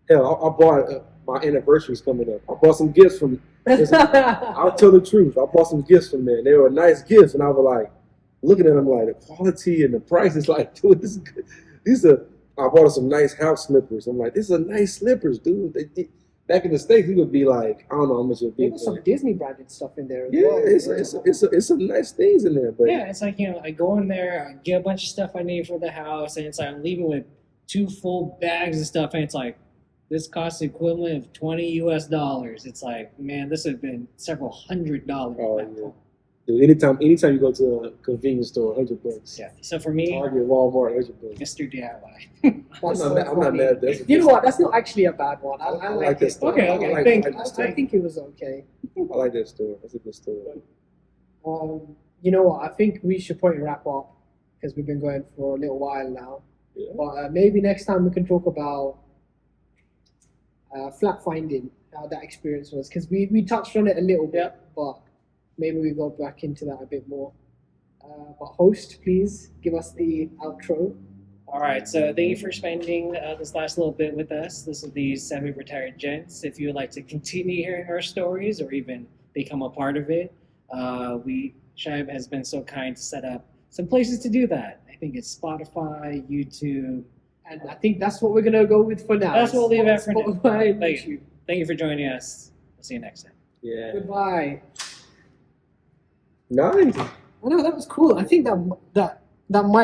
Hell, I bought my anniversary's coming up. I bought some gifts from. I'll tell the truth. I bought some gifts from there. They were nice gifts, and I was like, looking at them like the quality and the price is like, dude, this is good. These are. I bought her some nice house slippers. I'm like, these are nice slippers, dude. Back in the States, it would be like, I don't know how much it would be. There was some Disney branded stuff in there. As Yeah, well. it's some nice things in there, but Yeah, it's like, I go in there, I get a bunch of stuff I need for the house, and it's like I'm leaving with 2 full bags of stuff, and it's like, this costs the equivalent of $20 US. It's like, man, this would have been several $100 Oh, back yeah. home. Dude, anytime you go to a convenience store, $100. Yeah. So for me, Target, Walmart, $100. Mr. DIY. That's I'm so not funny. mad. That's You know what? That's not actually a bad one. I like this it. store. Okay, I okay. like Thank I think it was okay. I like that store. That's a good store. You know what? I think we should probably wrap up because we've been going for a little while now. Yeah. But maybe next time we can talk about flat finding, how that experience was, because we touched on it a little bit, but maybe we go back into that a bit more. But host, please give us the outro. All right, so thank you for spending this last little bit with us. This is the semi-retired gents. If you would like to continue hearing our stories or even become a part of it, Shaib has been so kind to set up some places to do that. I think it's Spotify, YouTube. And I think that's what we're gonna go with for now. That's what we'll leave it for now. Spotify and Thank YouTube. you. Thank you for joining us. We'll see you next time. Yeah. Goodbye. Nice. I know that was cool. I think that might